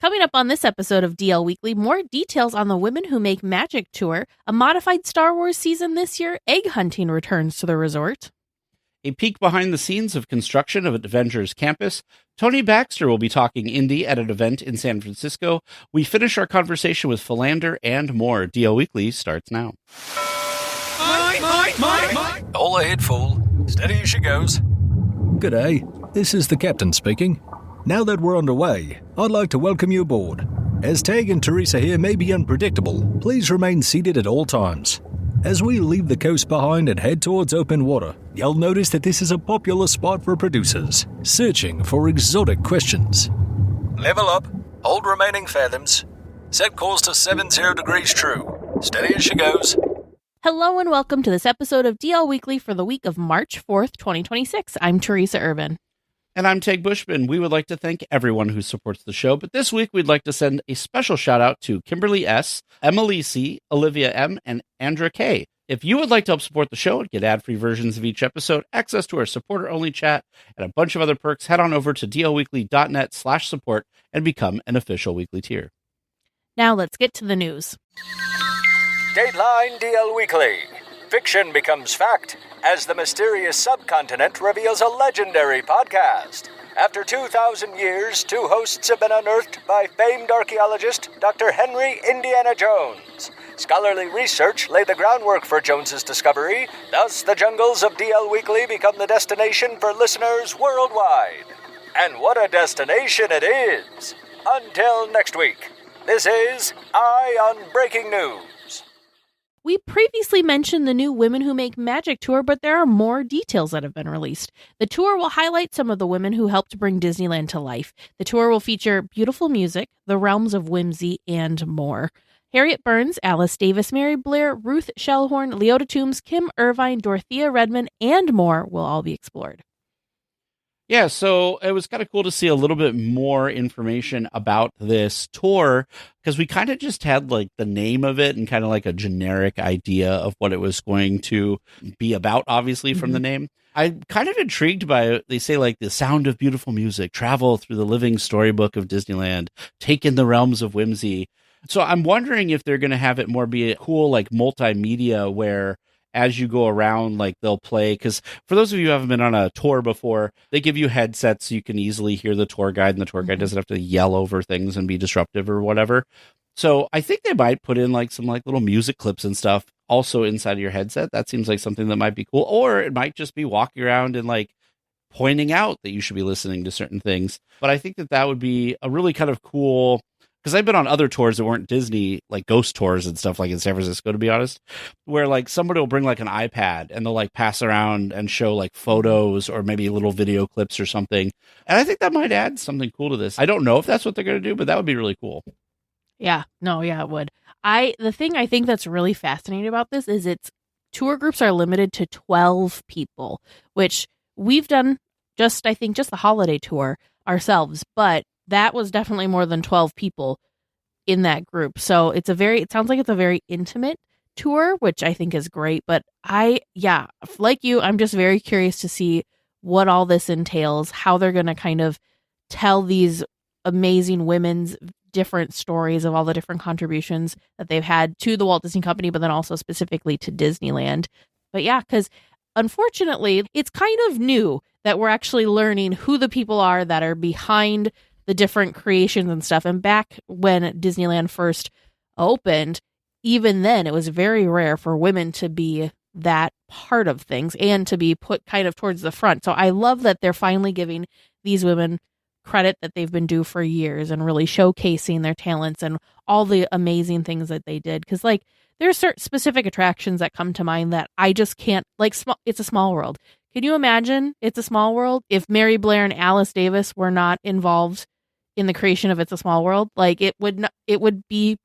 Coming up on this episode of DL Weekly, more details on the Women Who Make Magic tour, a modified Star Wars season this year, egg hunting returns to the resort. A peek behind the scenes of construction of Avengers Campus. Tony Baxter will be talking Indy at an event in San Francisco. We finish our conversation with Philander and more. DL Weekly starts now. Mine. All ahead, fool. Steady as she goes. G'day, this is the captain speaking. Now that we're underway, I'd like to welcome you aboard. As Tag and Teresa here may be unpredictable, please remain seated at all times. As we leave the coast behind and head towards open water, you'll notice that this is a popular spot for producers, searching for exotic questions. Level up. Hold remaining fathoms. Set course to 70 degrees true. Steady as she goes. Hello and welcome to this episode of DL Weekly for the week of March 4th, 2026. I'm Teresa Urban. And I'm Tag Bushman. We would like to thank everyone who supports the show, but this week we'd like to send a special shout out to Kimberly S., Emily C., Olivia M., and Andra K. If you would like to help support the show and get ad-free versions of each episode, access to our supporter-only chat, and a bunch of other perks, head on over to dlweekly.net/support and become an official weekly tier. Now let's get to the news. Dateline DL Weekly. Fiction becomes fact as the mysterious subcontinent reveals a legendary podcast. After 2,000 years, two hosts have been unearthed by famed archaeologist Dr. Henry Indiana Jones. Scholarly research laid the groundwork for Jones's discovery. Thus, the jungles of DL Weekly become the destination for listeners worldwide. And what a destination it is! Until next week, this is Eye on Breaking News. We previously mentioned the new Women Who Make Magic tour, but there are more details that have been released. The tour will highlight some of the women who helped bring Disneyland to life. The tour will feature beautiful music, the realms of whimsy, and more. Harriet Burns, Alice Davis, Mary Blair, Ruth Shellhorn, Leota Toombs, Kim Irvine, Dorothea Redmond, and more will all be explored. Yeah, so it was kind of cool to see a little bit more information about this tour, because we kind of just had like the name of it and kind of like a generic idea of what it was going to be about, obviously, from the name. I'm kind of intrigued by it. They say like the sound of beautiful music, travel through the living storybook of Disneyland, take in the realms of whimsy. So I'm wondering if they're going to have it more be a cool like multimedia where as you go around, like they'll play, because for those of you who haven't been on a tour before, they give you headsets so you can easily hear the tour guide, and the tour guide doesn't have to yell over things and be disruptive or whatever. So I think they might put in like some like little music clips and stuff also inside of your headset. That seems like something that might be cool. Or it might just be walking around and like pointing out that you should be listening to certain things. But I think that that would be a really kind of cool, because I've been on other tours that weren't Disney, like ghost tours and stuff like in San Francisco, to be honest, where like somebody will bring like an iPad and they'll like pass around and show like photos or maybe little video clips or something. And I think that might add something cool to this. I don't know if that's what they're going to do, but that would be really cool. Yeah, it would. The thing I think that's really fascinating about this is its tour groups are limited to 12 people, which we've done I think just the holiday tour ourselves, but that was definitely more than 12 people in that group. So it sounds like it's a very intimate tour, which I think is great. But like you, I'm just very curious to see what all this entails, how they're going to kind of tell these amazing women's different stories of all the different contributions that they've had to the Walt Disney Company, but then also specifically to Disneyland. But yeah, because unfortunately, it's kind of new that we're actually learning who the people are that are behind the different creations and stuff. And back when Disneyland first opened, even then it was very rare for women to be that part of things and to be put kind of towards the front. So I love that they're finally giving these women credit that they've been due for years and really showcasing their talents and all the amazing things that they did. Because like there are certain specific attractions that come to mind that I just can't, like It's a Small World. Can you imagine It's a Small World if Mary Blair and Alice Davis were not involved in the creation of It's a Small World? Like it would be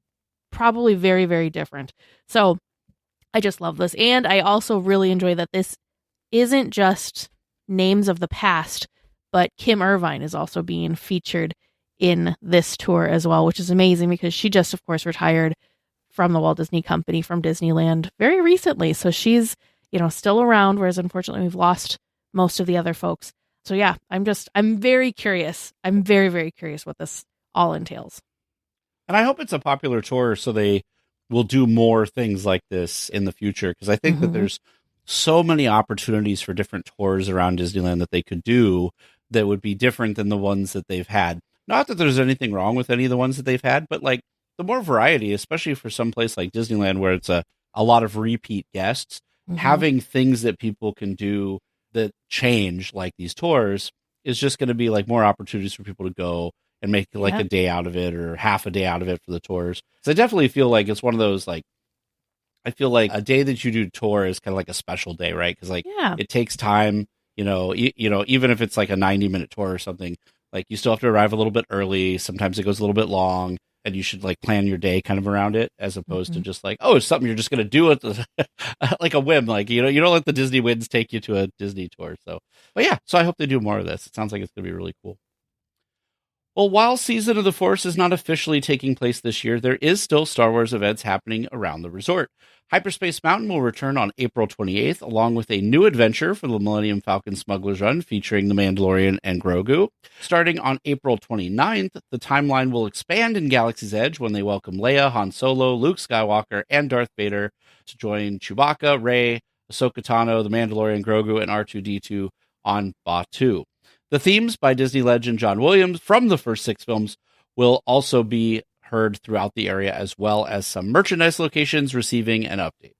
probably very, very different. So I just love this. And I also really enjoy that this isn't just names of the past, but Kim Irvine is also being featured in this tour as well, which is amazing because she just, of course, retired from the Walt Disney Company, from Disneyland very recently. So she's, still around, whereas unfortunately we've lost most of the other folks. So yeah, I'm very curious. I'm very, very curious what this all entails. And I hope it's a popular tour so they will do more things like this in the future, because I think that there's so many opportunities for different tours around Disneyland that they could do that would be different than the ones that they've had. Not that there's anything wrong with any of the ones that they've had, but like the more variety, especially for some place like Disneyland where it's a lot of repeat guests, having things that people can do that change like these tours is just going to be like more opportunities for people to go and make like a day out of it or half a day out of it for the tours. So I definitely feel like it's one of those, like, I feel like a day that you do tour is kind of like a special day, right? Because like it takes time, you know, even if it's like a 90-minute tour or something, like you still have to arrive a little bit early. Sometimes it goes a little bit long, and you should like plan your day kind of around it, as opposed to just like, oh, it's something you're just going to do it like a whim. Like, you know, you don't let the Disney winds take you to a Disney tour. So, but yeah, so I hope they do more of this. It sounds like it's going to be really cool. Well, while Season of the Force is not officially taking place this year, there is still Star Wars events happening around the resort. Hyperspace Mountain will return on April 28th, along with a new adventure for the Millennium Falcon Smuggler's Run featuring the Mandalorian and Grogu. Starting on April 29th, the timeline will expand in Galaxy's Edge when they welcome Leia, Han Solo, Luke Skywalker, and Darth Vader to join Chewbacca, Rey, Ahsoka Tano, the Mandalorian, Grogu, and R2-D2 on Batuu. The themes by Disney legend John Williams from the first 6 films will also be heard throughout the area, as well as some merchandise locations receiving an update.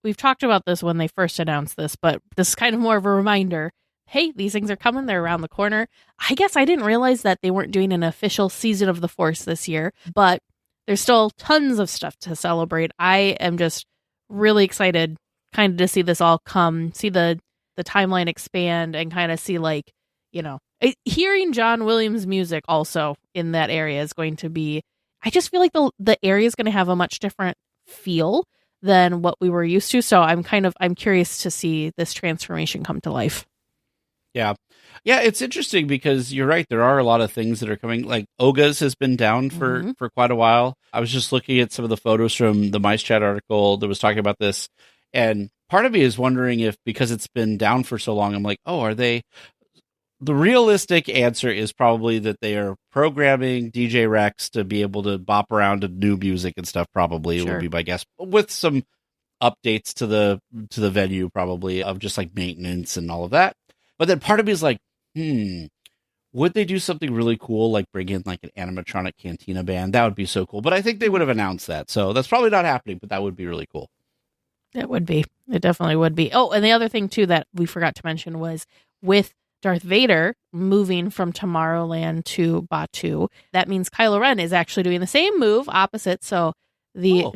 We've talked about this when they first announced this, but this is kind of more of a reminder. Hey, these things are coming. They're around the corner. I guess I didn't realize that they weren't doing an official Season of the Force this year, but there's still tons of stuff to celebrate. I am just really excited kind of to see this all come, see the timeline expand, and kind of see, like, you know, hearing John Williams music also in that area is going to be, I just feel like the area is going to have a much different feel than what we were used to. So I'm curious to see this transformation come to life. Yeah. Yeah, it's interesting because you're right. There are a lot of things that are coming. Like Oga's has been down for quite a while. I was just looking at some of the photos from the MiceChat article that was talking about this. And part of me is wondering if, because it's been down for so long, I'm like, oh, are they? The realistic answer is probably that they are programming DJ Rex to be able to bop around to new music and stuff. Probably would be my guess, with some updates to the venue, probably, of just like maintenance and all of that. But then part of me is like, would they do something really cool, like bring in like an animatronic Cantina band? That would be so cool. But I think they would have announced that, so that's probably not happening. But that would be really cool. It would be. It definitely would be. Oh, and the other thing, too, that we forgot to mention was with Darth Vader moving from Tomorrowland to Batuu, that means Kylo Ren is actually doing the same move, opposite. So the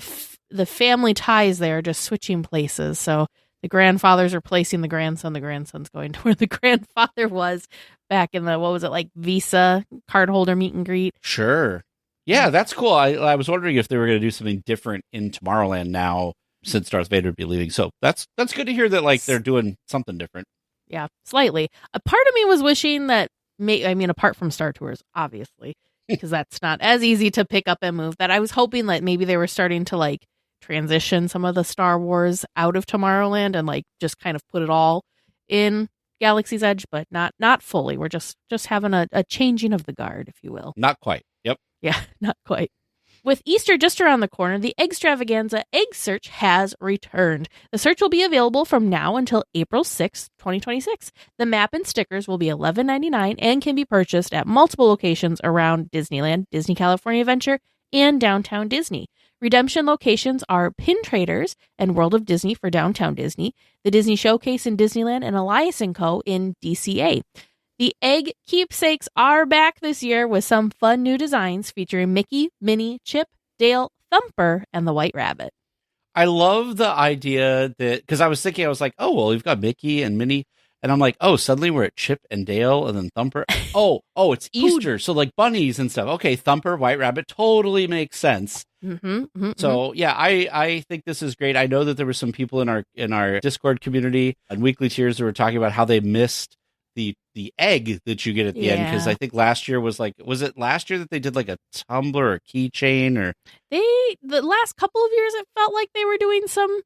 family ties there are just switching places. So the grandfather's replacing the grandson. The grandson's going to where the grandfather was back in the, what was it, like Visa cardholder meet and greet? Sure. Yeah, that's cool. I was wondering if they were going to do something different in Tomorrowland now, since Darth Vader would be leaving. So that's good to hear that, like, they're doing something different. Yeah, slightly. A part of me was wishing that, apart from Star Tours, obviously, because that's not as easy to pick up and move, that I was hoping that maybe they were starting to, like, transition some of the Star Wars out of Tomorrowland and, like, just kind of put it all in Galaxy's Edge, but not fully. We're just having a changing of the guard, if you will. Not quite. Yep. Yeah, not quite. With Easter just around the corner, the Eggstravaganza Egg Search has returned. The search will be available from now until April 6, 2026. The map and stickers will be $11.99 and can be purchased at multiple locations around Disneyland, Disney California Adventure, and Downtown Disney. Redemption locations are Pin Traders and World of Disney for Downtown Disney, the Disney Showcase in Disneyland, and Elias & Co. in DCA. The egg keepsakes are back this year with some fun new designs featuring Mickey, Minnie, Chip, Dale, Thumper, and the White Rabbit. I love the idea that, because I was like, oh, well, we've got Mickey and Minnie. And I'm like, oh, suddenly we're at Chip and Dale and then Thumper. Oh, it's Easter. So like bunnies and stuff. Okay, Thumper, White Rabbit totally makes sense. So yeah, I think this is great. I know that there were some people in our Discord community and Weekly Tiers that were talking about how they missed the egg that you get at the end, because I think last year was it last year that they did like a tumbler or keychain, or the last couple of years it felt like they were doing some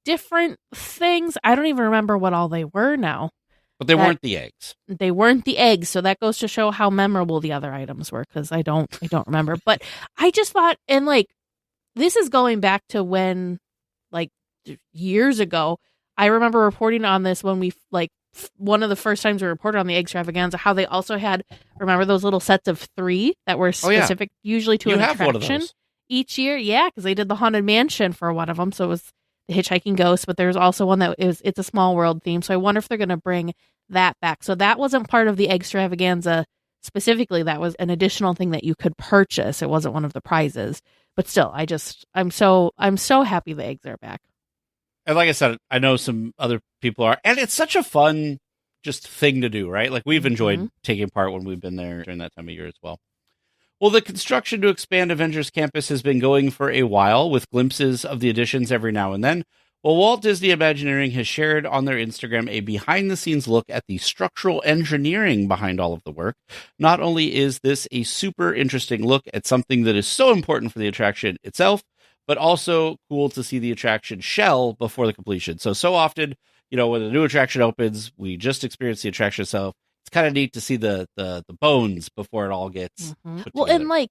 different things. I don't even remember what all they were now. But they weren't the eggs. They weren't the eggs, so that goes to show how memorable the other items were, because I don't remember. But I just thought, and like, this is going back to when, like, years ago, I remember reporting on this when we, like, one of the first times we reported on the extravaganza, how they also had, remember those little sets of 3 that were specific usually to an attraction each year? Yeah, because they did the Haunted Mansion for one of them, so it was the Hitchhiking Ghost, but there's also one that it's a Small World theme, so I wonder if they're going to bring that back. So that wasn't part of the extravaganza specifically. That was an additional thing that you could purchase. It wasn't one of the prizes, but still, I'm so happy the eggs are back. And like I said, I know some other people are, and it's such a fun just thing to do, right? Like, we've enjoyed taking part when we've been there during that time of year as well. Well, the construction to expand Avengers Campus has been going for a while, with glimpses of the additions every now and then. Well, Walt Disney Imagineering has shared on their Instagram a behind-the-scenes look at the structural engineering behind all of the work. Not only is this a super interesting look at something that is so important for the attraction itself, but also cool to see the attraction shell before the completion. So often, when a new attraction opens, we just experience the attraction itself. It's kind of neat to see the bones before it all gets put together. And like,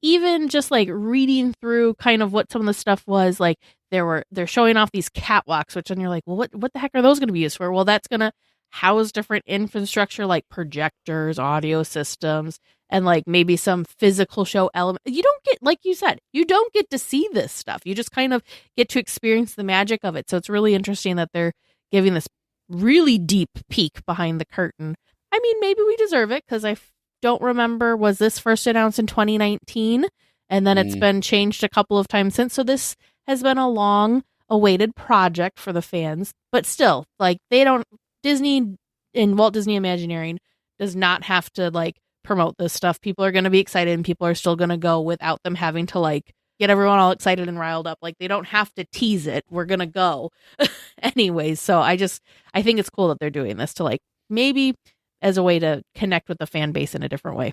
even just like reading through kind of what some of the stuff was, like they're showing off these catwalks, which then you're like, well, what the heck are those going to be used for? Well, that's going to house different infrastructure like projectors, audio systems, and like maybe some physical show element. You don't get, like you said, you don't get to see this stuff. You just kind of get to experience the magic of it. So it's really interesting that they're giving this really deep peek behind the curtain. I mean, maybe we deserve it, because I don't remember, was this first announced in 2019? And then it's been changed a couple of times since. So this has been a long awaited project for the fans. But still, like, Disney and Walt Disney Imagineering does not have to like promote this stuff. People are going to be excited, and people are still going to go without them having to like get everyone all excited and riled up. Like, they don't have to tease it. We're going to go anyways. So I think it's cool that they're doing this to like maybe as a way to connect with the fan base in a different way.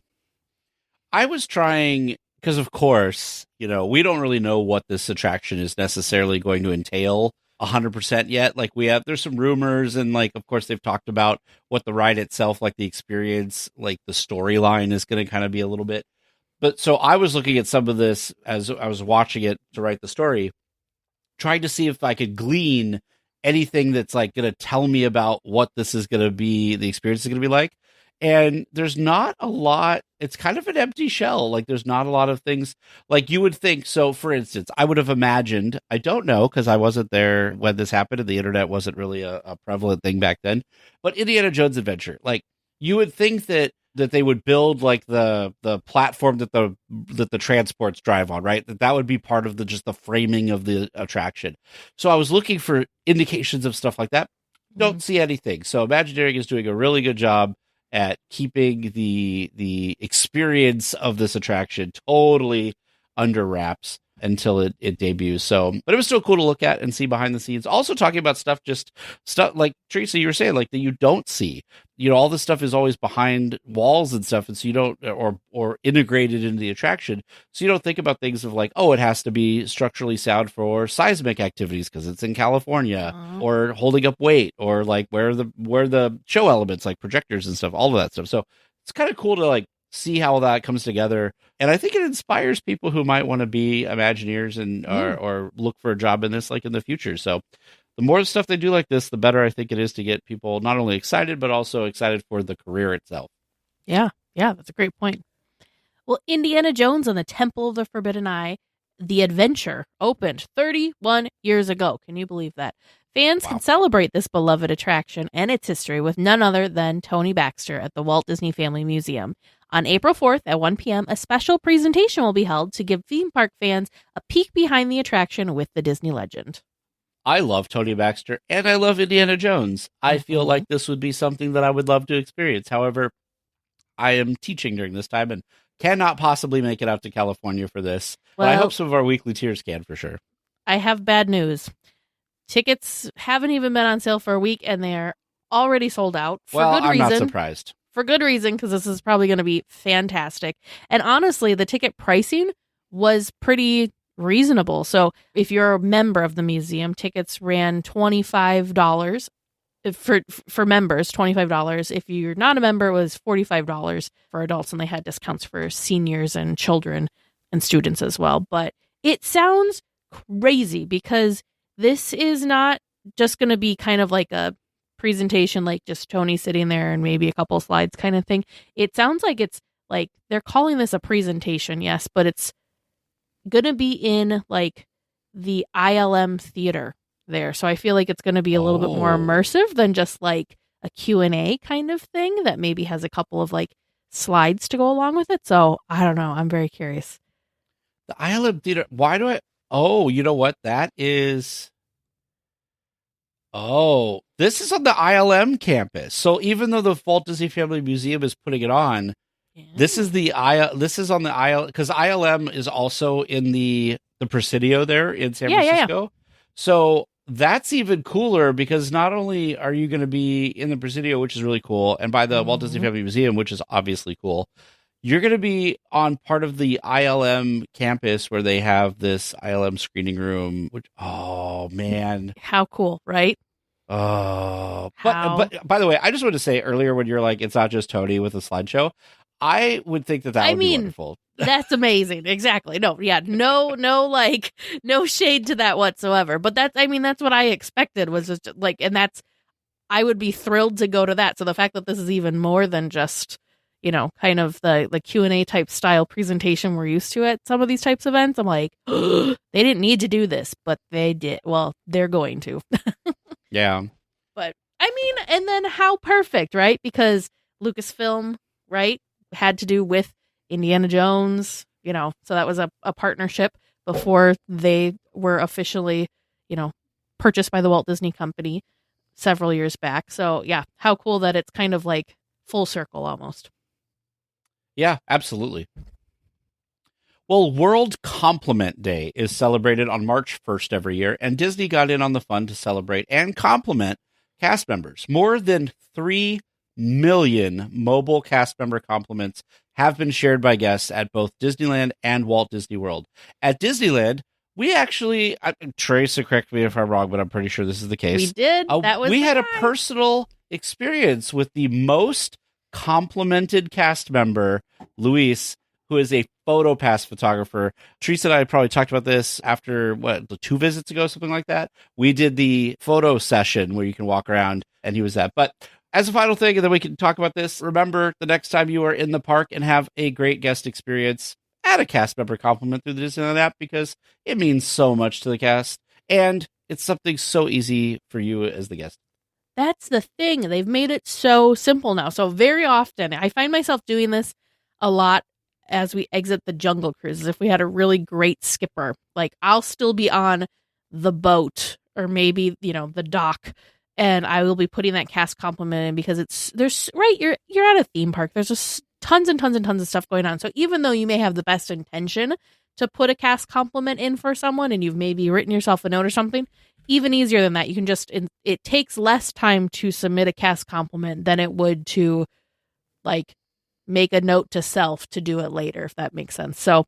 I was trying, because of course, we don't really know what this attraction is necessarily going to entail 100% yet. Like, there's some rumors, and like, of course, they've talked about what the ride itself, like the experience, like the storyline is going to kind of be a little bit. But so I was looking at some of this as I was watching it to write the story, trying to see if I could glean anything that's like going to tell me about what this is going to be, the experience is going to be like. And there's not a lot. It's kind of an empty shell. Like, there's not a lot of things like you would think. So for instance, I would have imagined, I don't know, because I wasn't there when this happened and the internet wasn't really a prevalent thing back then, but Indiana Jones Adventure, like, you would think that they would build like the platform that the transports drive on, right? That would be part of just the framing of the attraction. So I was looking for indications of stuff like that. Don't see anything. So Imagineering is doing a really good job at keeping the experience of this attraction totally under wraps until it debuts. So, but it was still cool to look at and see behind the scenes. Also talking about stuff like Teresa, you were saying, like, that you don't see. All this stuff is always behind walls and stuff, and so you don't, or integrated into the attraction. So you don't think about things of like, oh, it has to be structurally sound for seismic activities because it's in California, or holding up weight, or like where the show elements like projectors and stuff, all of that stuff. So it's kind of cool to like see how that comes together. And I think it inspires people who might want to be Imagineers and or look for a job in this, like, in the future. So the more stuff they do like this, the better I think it is to get people not only excited, but also excited for the career itself. Yeah, that's a great point. Well, Indiana Jones and the Temple of the Forbidden Eye, The Adventure, opened 31 years ago. Can you believe that? Fans can celebrate this beloved attraction and its history with none other than Tony Baxter at the Walt Disney Family Museum. On April 4th at 1 p.m., a special presentation will be held to give theme park fans a peek behind the attraction with the Disney legend. I love Tony Baxter and I love Indiana Jones. I feel like this would be something that I would love to experience. However, I am teaching during this time and cannot possibly make it out to California for this. But I hope some of our weekly tiers can, for sure. I have bad news. Tickets haven't even been on sale for a week, and they're already sold out for good reason. I'm not surprised. For good reason, because this is probably going to be fantastic. And honestly, the ticket pricing was pretty reasonable. So if you're a member of the museum, tickets ran $25 for members, $25. If you're not a member, it was $45 for adults, and they had discounts for seniors and children and students as well. But it sounds crazy because this is not just going to be kind of like a presentation, like just Tony sitting there and maybe a couple slides kind of thing. It sounds like it's like they're calling this a presentation, yes, but it's going to be in like the ILM theater there. So I feel like it's going to be a little bit more immersive than just like a Q&A kind of thing that maybe has a couple of like slides to go along with it. So I don't know. I'm very curious. The ILM theater. Why do I? Oh, you know what? That is. Oh, this is on the ILM campus. So even though the Walt Disney Family Museum is putting it on, this is on the ILM, because ILM is also in the Presidio there in San Francisco. Yeah. So that's even cooler because not only are you going to be in the Presidio, which is really cool, and by the Walt Disney Family Museum, which is obviously cool, you're going to be on part of the ILM campus where they have this ILM screening room, which, oh man. How cool, right? Oh, but by the way, I just want to say earlier when you're like, it's not just Tony with a slideshow, I would think that would be wonderful. That's amazing. Exactly. No shade to that whatsoever. But that's what I expected was just like, and I would be thrilled to go to that. So the fact that this is even more than just, kind of the Q&A type style presentation we're used to at some of these types of events, I'm like, they didn't need to do this, but they did. Well, they're going to. Yeah. But and then how perfect, right? Because Lucasfilm, right, had to do with Indiana Jones, so that was a partnership before they were officially, purchased by the Walt Disney Company several years back. So yeah, how cool that it's kind of like full circle almost. Yeah, absolutely. Well, World Compliment Day is celebrated on March 1st every year, and Disney got in on the fun to celebrate and compliment cast members. More than 3 million mobile cast member compliments have been shared by guests at both Disneyland and Walt Disney World. At Disneyland, we actually, Teresa, correct me if I'm wrong, but I'm pretty sure this is the case. We did. We had a personal experience with the most complimented cast member, Luis, who is a PhotoPass photographer. Teresa and I probably talked about this after 2 visits ago, something like that. We did the photo session where you can walk around, and he was that. But as a final thing, and then we can talk about this, remember the next time you are in the park and have a great guest experience, add a cast member compliment through the Disneyland app because it means so much to the cast, and it's something so easy for you as the guest. That's the thing. They've made it so simple now. So very often, I find myself doing this a lot as we exit the Jungle Cruises. If we had a really great skipper, like I'll still be on the boat or maybe, the dock, and I will be putting that cast compliment in because you're at a theme park. There's just tons and tons and tons of stuff going on. So even though you may have the best intention to put a cast compliment in for someone and you've maybe written yourself a note or something, even easier than that, you can just, it takes less time to submit a cast compliment than it would to like make a note to self to do it later, if that makes sense. So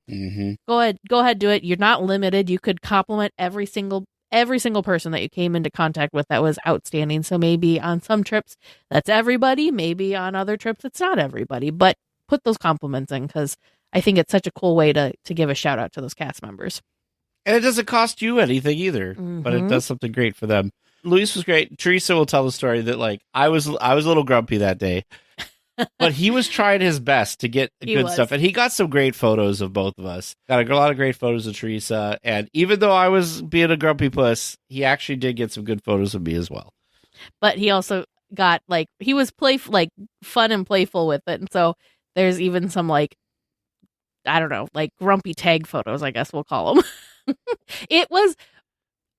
go ahead, do it. You're not limited. You could compliment every single person that you came into contact with that was outstanding. So maybe on some trips that's everybody, maybe on other trips it's not everybody, but put those compliments in because I think it's such a cool way to give a shout out to those cast members. And it doesn't cost you anything either, but it does something great for them. Luis was great. Teresa will tell the story that like I was a little grumpy that day, but he was trying his best to get good stuff, and he got some great photos of both of us. Got a lot of great photos of Teresa, and even though I was being a grumpy puss, he actually did get some good photos of me as well. But he also got he was fun and playful with it, and so there's even some I don't know, grumpy tag photos, I guess we'll call them. It was,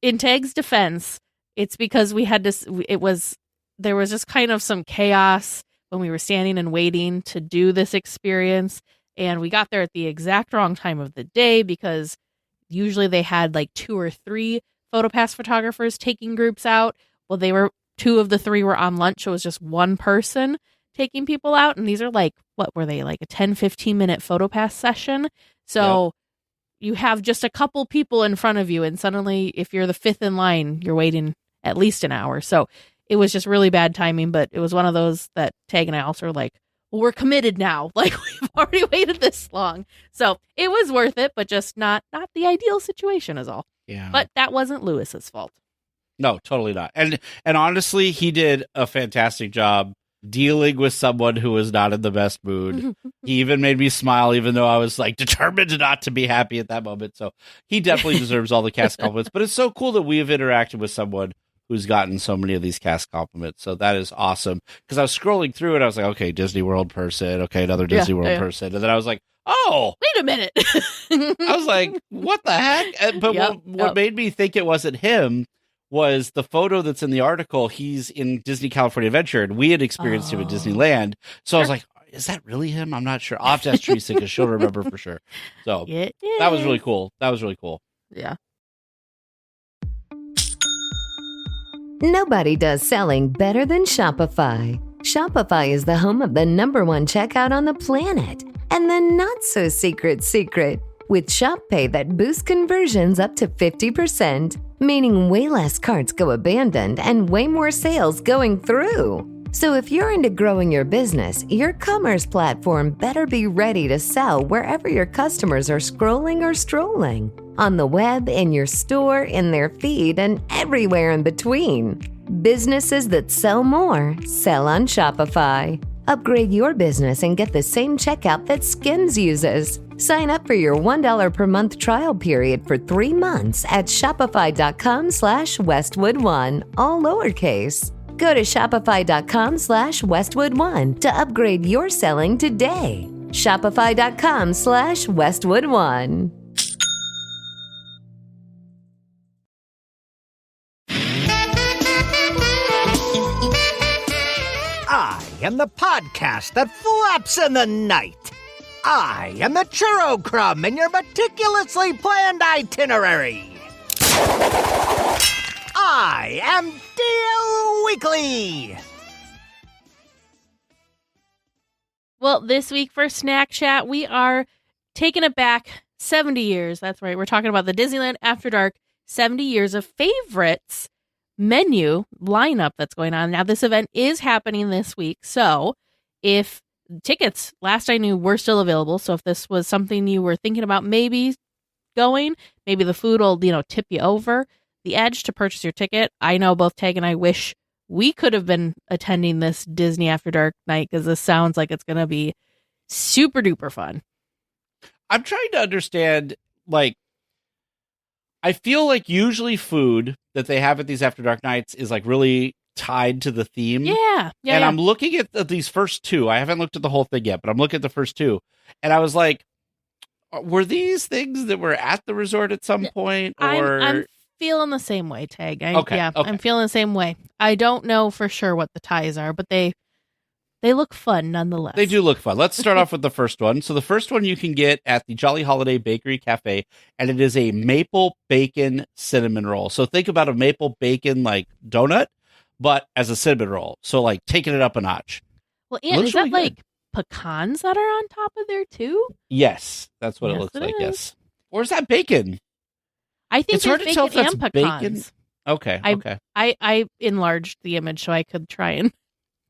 in Tag's defense, it's because there was just kind of some chaos when we were standing and waiting to do this experience. And we got there at the exact wrong time of the day because usually they had 2 or 3 PhotoPass photographers taking groups out. Well, 2 of the 3 were on lunch. So it was just one person taking people out. And these are what were they, a 10-15 minute PhotoPass session. So you have just a couple people in front of you. And suddenly if you're the 5th in line, you're waiting at least an hour. So it was just really bad timing, but it was one of those that Tag and I also were like, well, we're committed now. Like, we've already waited this long. So it was worth it, but just not the ideal situation is all. Yeah. But that wasn't Lewis's fault. No, totally not. And honestly, he did a fantastic job dealing with someone who was not in the best mood. He even made me smile, even though I was like determined not to be happy at that moment. So he definitely deserves all the cast compliments. But it's so cool that we have interacted with someone who's gotten so many of these cast compliments. So that is awesome. Because I was scrolling through it, I was like, okay, Disney World person. Okay, another Disney World person. And then I was like, oh, wait a minute. I was like, what the heck? But what made me think it wasn't him was the photo that's in the article. He's in Disney California Adventure, and we had experienced him at Disneyland. So I was like, is that really him? I'm not sure. I'll have to ask Teresa because she'll remember for sure. So that was really cool. Yeah. Nobody does selling better than Shopify. Shopify is the home of the #1 checkout on the planet. And the not-so-secret secret, with Shop Pay that boosts conversions up to 50%, meaning way less carts go abandoned and way more sales going through. So if you're into growing your business, your commerce platform better be ready to sell wherever your customers are scrolling or strolling. On the web, in your store, in their feed, and everywhere in between. Businesses that sell more, sell on Shopify. Upgrade your business and get the same checkout that Skims uses. Sign up for your $1 per month trial period for 3 months at shopify.com/Westwood1, all lowercase. Go to shopify.com/Westwood1 to upgrade your selling today. Shopify.com/Westwood1. I am the podcast that flaps in the night. I am the churro crumb in your meticulously planned itinerary. I am DLWeekly. Well, this week for SnackChat, we are taking it back 70 years. That's right. We're talking about the Disneyland After Dark 70 years of favorites menu lineup that's going on. Now, this event is happening this week. So if tickets, last I knew, were still available. So if this was something you were thinking about maybe going, maybe the food will, tip you over the edge to purchase your ticket. I know both Tag and I wish we could have been attending this Disney After Dark night because this sounds like it's going to be super duper fun. I'm trying to understand, I feel like usually food that they have at these After Dark nights is really tied to the theme. Yeah. And I'm looking at these first two. I haven't looked at the whole thing yet, but I'm looking at the first two. And I was like, were these things that were at the resort at some point? Or I'm feeling the same way, Tag. Okay. I'm feeling the same way. I don't know for sure what the ties are, but they look fun nonetheless. They do look fun. Let's start off with the first one. So the first one you can get at the Jolly Holiday Bakery Cafe, and it is a maple bacon cinnamon roll. So think about a maple bacon donut, but as a cinnamon roll. So taking it up a notch. Well, and is that good. Pecans that are on top of there too? Yes, that's what it looks like. Yes. Or is that bacon? I think it's hard to tell if that's pecans. Bacon. Okay. I enlarged the image so I could try and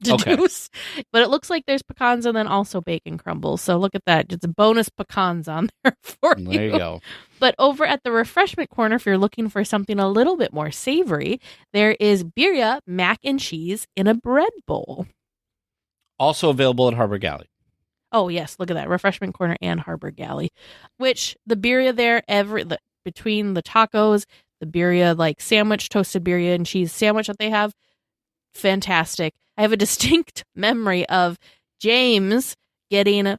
deduce. Okay. But it looks like there's pecans and then also bacon crumbles. So look at that. It's a bonus pecans on there for you. There you go. But over at the refreshment corner, if you're looking for something a little bit more savory, there is birria mac and cheese in a bread bowl. Also available at Harbor Galley. Oh, yes. Look at that. Refreshment corner and Harbor Galley. Which the birria there, between the tacos, the birria, sandwich, toasted birria and cheese sandwich that they have, fantastic. I have a distinct memory of James getting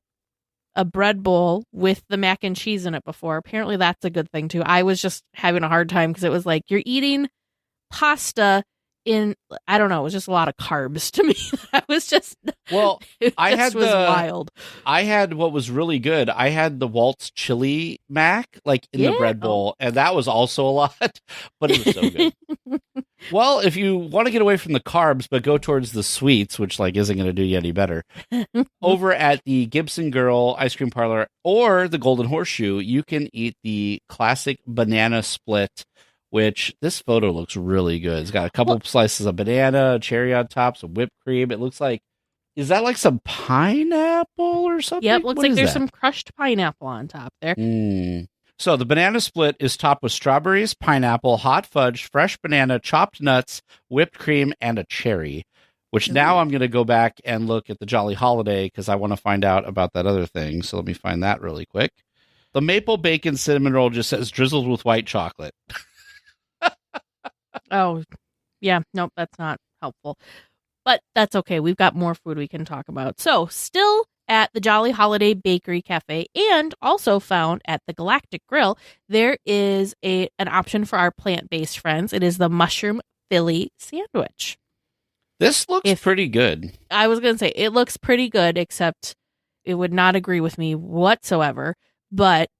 a bread bowl with the mac and cheese in it before. Apparently that's a good thing too. I was just having a hard time because it was you're eating pasta in, I don't know, it was just a lot of carbs to me. I was just, wild. I had what was really good. I had the Waltz chili mac in the bread bowl, and that was also a lot, but it was so good. Well, if you want to get away from the carbs, but go towards the sweets, which isn't going to do you any better, over at the Gibson Girl Ice Cream Parlor or the Golden Horseshoe, you can eat the classic banana split which this photo looks really good. It's got a couple slices of banana, cherry on top, some whipped cream. It looks like, is that like some pineapple or something? Yep, looks What like is there's that? some crushed pineapple on top there. So the banana split is topped with strawberries, pineapple, hot fudge, fresh banana, chopped nuts, whipped cream, and a cherry. Which now I'm going to go back and look at the Jolly Holiday because I want to find out about that other thing. So let me find that really quick. The maple bacon cinnamon roll just says drizzled with white chocolate. Oh, yeah. Nope, that's not helpful. But that's okay. We've got more food we can talk about. So, still at the Jolly Holiday Bakery Cafe and also found at the Galactic Grill, there is an option for our plant-based friends. It is the Mushroom Philly Sandwich. This looks pretty good. I was going to say, it looks pretty good, except it would not agree with me whatsoever. But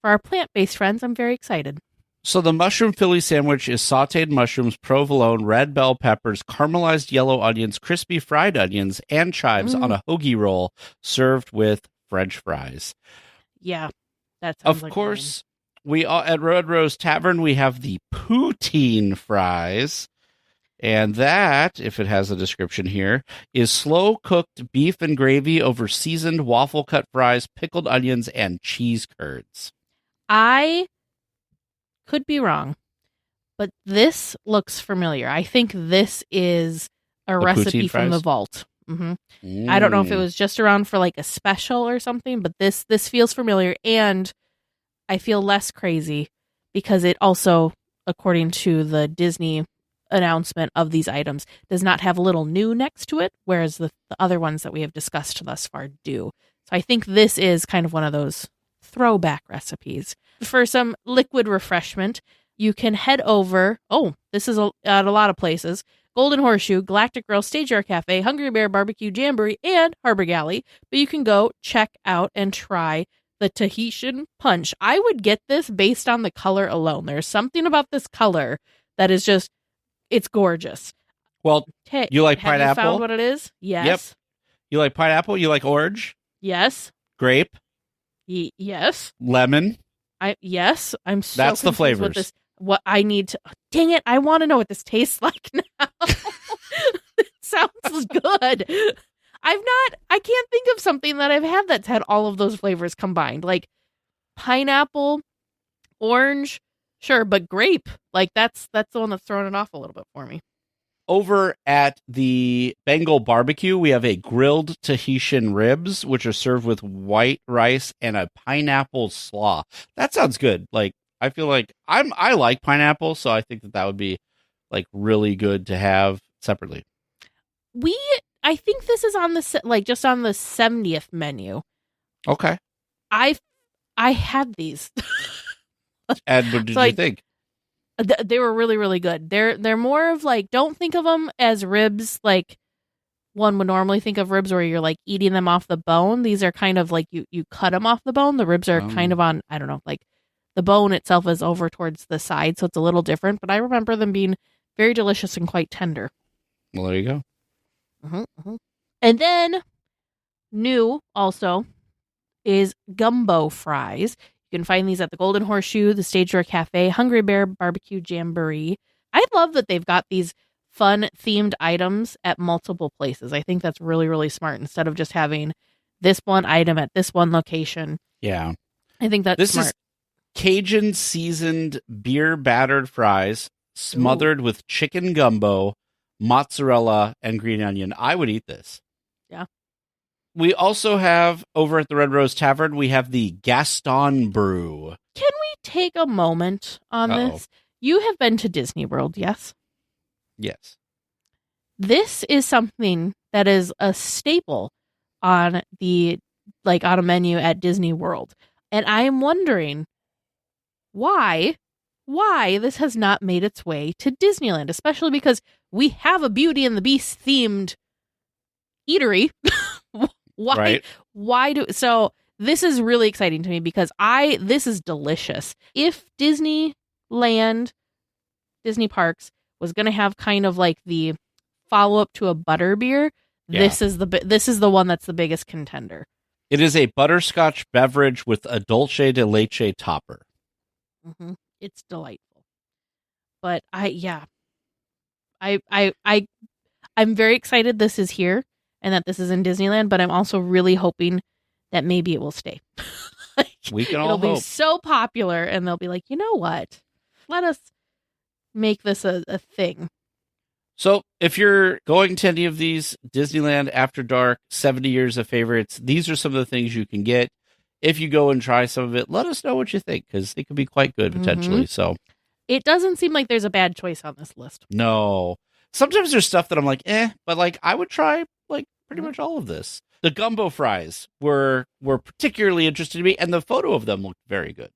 for our plant-based friends, I'm very excited. So the mushroom Philly sandwich is sautéed mushrooms, provolone, red bell peppers, caramelized yellow onions, crispy fried onions, and chives on a hoagie roll served with French fries. Yeah, that sounds Of course, we at Red Rose Tavern, we have the poutine fries. And that, if it has a description here, is slow-cooked beef and gravy over seasoned waffle-cut fries, pickled onions, and cheese curds. I could be wrong, but this looks familiar. I think this is a recipe from the vault. I don't know if it was just around for like a special or something, but this feels familiar, and I feel less crazy because it also, according to the Disney announcement of these items, does not have a little new next to it, whereas the other ones that we have discussed thus far do. So I think this is kind of one of those throwback recipes. For some liquid refreshment, you can head over, this is at a lot of places, Golden Horseshoe, Galactic Grill, Stage Door Cafe, Hungry Bear Barbecue Jamboree, and Harbor Galley. But you can go check out and try the Tahitian Punch. I would get this based on the color alone. There's something about this color that is just, it's gorgeous. Well, you like have pineapple? You found what it is? Yes. Yep. You like pineapple? You like orange? Yes. Grape? Yes. Lemon? Yes. I'm so That's the confused flavors. with this. What I need to... Dang it. I want to know what this tastes like now. It sounds good. I can't think of something that I've had that's had all of those flavors combined. Like pineapple, orange, sure, but grape. Like that's the one that's throwing it off a little bit for me. Over at the Bengal barbecue, we have a grilled Tahitian ribs, which are served with white rice and a pineapple slaw. That sounds good. Like, I feel like I like pineapple, so I think that would be like really good to have separately. I think this is on the just on the 70th menu. Okay. I had these. And what did you think? They were really, really good. They're more of like, don't think of them as ribs like one would normally think of ribs where you're like eating them off the bone. These are kind of like you cut them off the bone. The ribs are kind of on, I don't know, like the bone itself is over towards the side, so it's a little different. But I remember them being very delicious and quite tender. Well, there you go. And then new also is gumbo fries. You can find these at the Golden Horseshoe, the Stage Door Cafe, Hungry Bear Barbecue Jamboree. I love that they've got these fun themed items at multiple places. I think that's really, really smart instead of just having this one item at this one location. Yeah. I think that's smart. This is Cajun seasoned beer battered fries smothered with chicken gumbo, mozzarella, and green onion. I would eat this. Yeah. We also have, over at the Red Rose Tavern, we have the Gaston Brew. Can we take a moment on this? You have been to Disney World, yes? Yes. This is something that is a staple on on a menu at Disney World. And I am wondering why this has not made its way to Disneyland, especially because we have a Beauty and the Beast themed eatery. So this is really exciting to me because this is delicious. If Disneyland, Disney Parks was going to have kind of like the follow up to a butterbeer, this is the one that's the biggest contender. It is a butterscotch beverage with a dulce de leche topper. It's delightful. but I'm very excited this is here and that this is in Disneyland, but I'm also really hoping that maybe it will stay. We can all It'll be hope. so popular, and they'll be like, you know what? Let us make this a thing. So if you're going to any of these Disneyland After Dark 70 Years of Favorites, these are some of the things you can get. If you go and try some of it, let us know what you think, because they could be quite good potentially. So it doesn't seem like there's a bad choice on this list. No. Sometimes there's stuff that I'm like, but like I would try like pretty much all of this. The gumbo fries were particularly interesting to me, and the photo of them looked very good.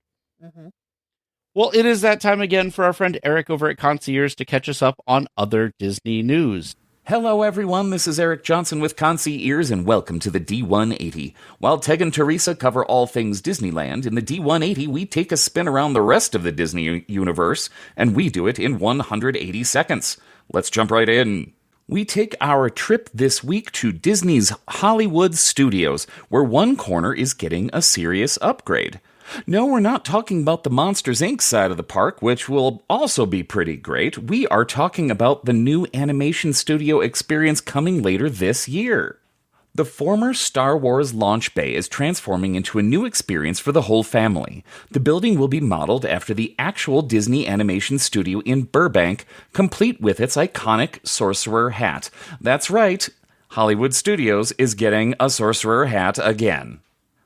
Well, it is that time again for our friend Eric over at Concierge to catch us up on other Disney news. Hello, everyone. This is Eric Johnson with Concierge, and welcome to the D180. While Teg and Teresa cover all things Disneyland, in the D180, we take a spin around the rest of the Disney universe, and we do it in 180 seconds. Let's jump right in. We take our trip this week to Disney's Hollywood Studios, where one corner is getting a serious upgrade. No, we're not talking about the Monsters, Inc. side of the park, which will also be pretty great. We are talking about the new animation studio experience coming later this year. The former Star Wars launch bay is transforming into a new experience for the whole family. The building will be modeled after the actual Disney animation studio in Burbank, complete with its iconic sorcerer hat. That's right, Hollywood Studios is getting a sorcerer hat again.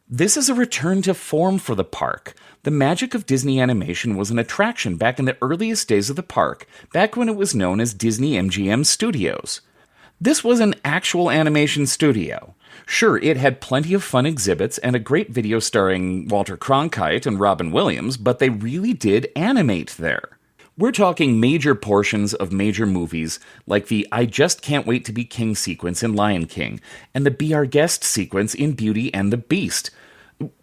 This is a return to form for the park. The magic of Disney animation was an attraction back in the earliest days of the park, back when it was known as Disney MGM Studios. This was an actual animation studio. Sure, it had plenty of fun exhibits and a great video starring Walter Cronkite and Robin Williams, but they really did animate there. We're talking major portions of major movies, like the I Just Can't Wait to Be King sequence in Lion King, and the Be Our Guest sequence in Beauty and the Beast.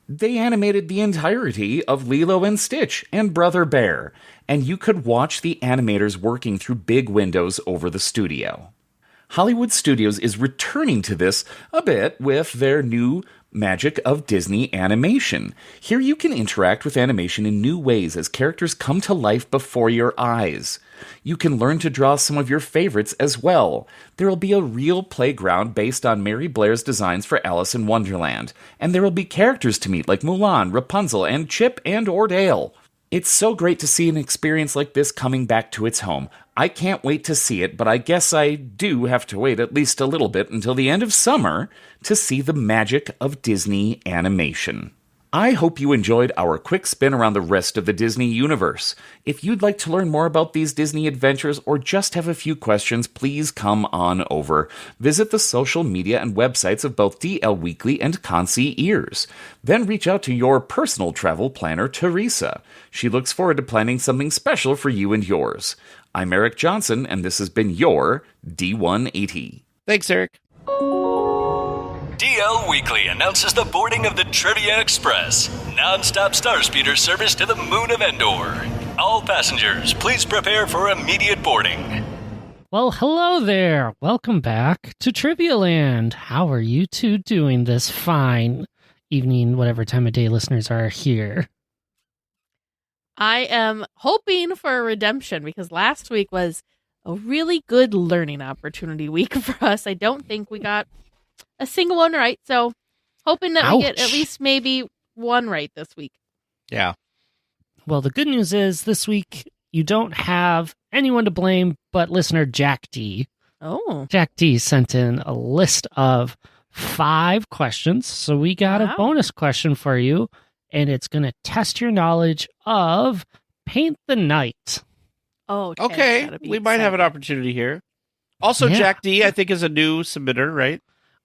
They animated the entirety of Lilo and Stitch and Brother Bear, and you could watch the animators working through big windows over the studio. Hollywood Studios is returning to this a bit with their new magic of Disney animation. Here you can interact with animation in new ways as characters come to life before your eyes. You can learn to draw some of your favorites as well. There will be a real playground based on Mary Blair's designs for Alice in Wonderland, and there will be characters to meet like Mulan, Rapunzel, and Chip and Ordale. It's so great to see an experience like this coming back to its home. I can't wait to see it, but I guess I do have to wait at least a little bit until the end of summer to see the magic of Disney animation. I hope you enjoyed our quick spin around the rest of the Disney universe. If you'd like to learn more about these Disney adventures or just have a few questions, please come on over. Visit the social media and websites of both DLWeekly and Concierge. Then reach out to your personal travel planner, Teresa. She looks forward to planning something special for you and yours. I'm Eric Johnson, and this has been your D180. Thanks, Eric. DL Weekly announces the boarding of the Trivia Express, non-stop star speeder service to the moon of Endor. All passengers, please prepare for immediate boarding. Well, hello there. Welcome back to Trivia Land. How are you two doing this fine evening, whatever time of day listeners are here? I am hoping for a redemption because last week was a really good learning opportunity week for us. I don't think we got a single one right, so hoping that we get at least maybe one right this week. Yeah. Well, the good news is this week you don't have anyone to blame but listener Jack D. Oh. Jack D sent in a list of 5 questions, so we got a bonus question for you, and it's going to test your knowledge of Paint the Night. Oh, okay. We might have an opportunity here. Also, Yeah. Jack D, I think, is a new submitter, right?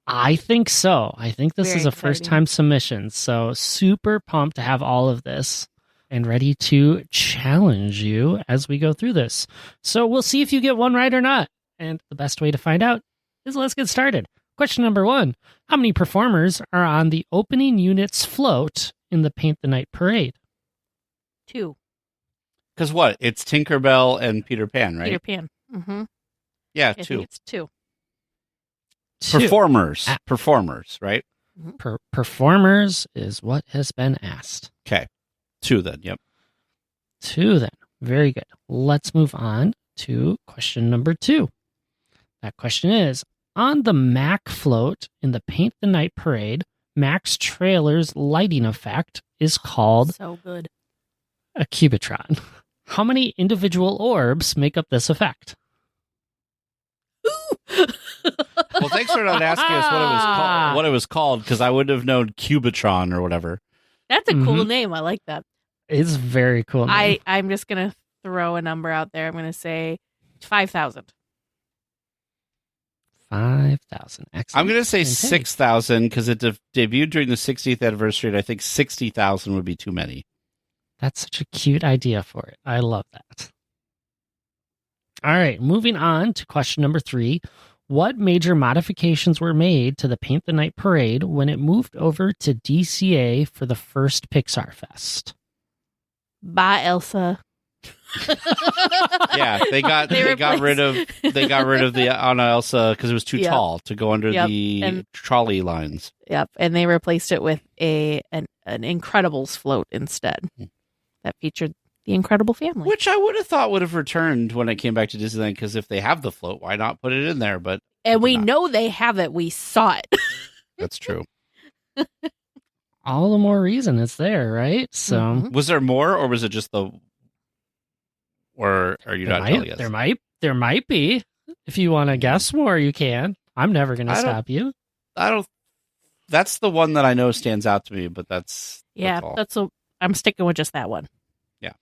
I think so. I think this Very is a exciting. first-time submission, so super pumped to have all of this and ready to challenge you as we go through this. So we'll see if you get one right or not. And the best way to find out is let's get started. Question number 1. How many performers are on the opening unit's float in the Paint the Night parade? 2. Because what? It's Tinkerbell and Peter Pan, right? Peter Pan. Mm-hmm. Yeah, I 2. think it's 2. 2. Performers. Performers, right? Performers is what has been asked. Okay. 2 then, yep. 2 then. Very good. Let's move on to question number 2. That question is, on the Mac float in the Paint the Night parade, Mac's trailer's lighting effect is called So good. a cubitron. How many individual orbs make up this effect? Well, thanks for not asking us what it was called, because I would have known Cubitron or whatever. That's a cool name. I like that. It's very cool. I'm just going to throw a number out there. I'm going to say 5,000. 5,000. Excellent. I'm going to say Okay. 6,000 because it debuted during the 60th anniversary, and I think 60,000 would be too many. That's such a cute idea for it. I love that. All right, moving on to question number 3. What major modifications were made to the Paint the Night parade when it moved over to DCA for the first Pixar Fest? Bye, Elsa. Yeah, they got rid of the Anna Elsa because it was too tall to go under the trolley lines. Yep, and they replaced it with an Incredibles float instead that featured the Incredible Family. Which I would have thought would have returned when it came back to Disneyland, because if they have the float, why not put it in there? But we know they have it. We saw it. That's true. All the more reason it's there, right? So was there more, or was it just the? Or are you not telling us? There might be. If you want to guess more, you can. I'm never going to stop you. I don't. That's the one that I know stands out to me, but that's I'm sticking with just that one. Yeah.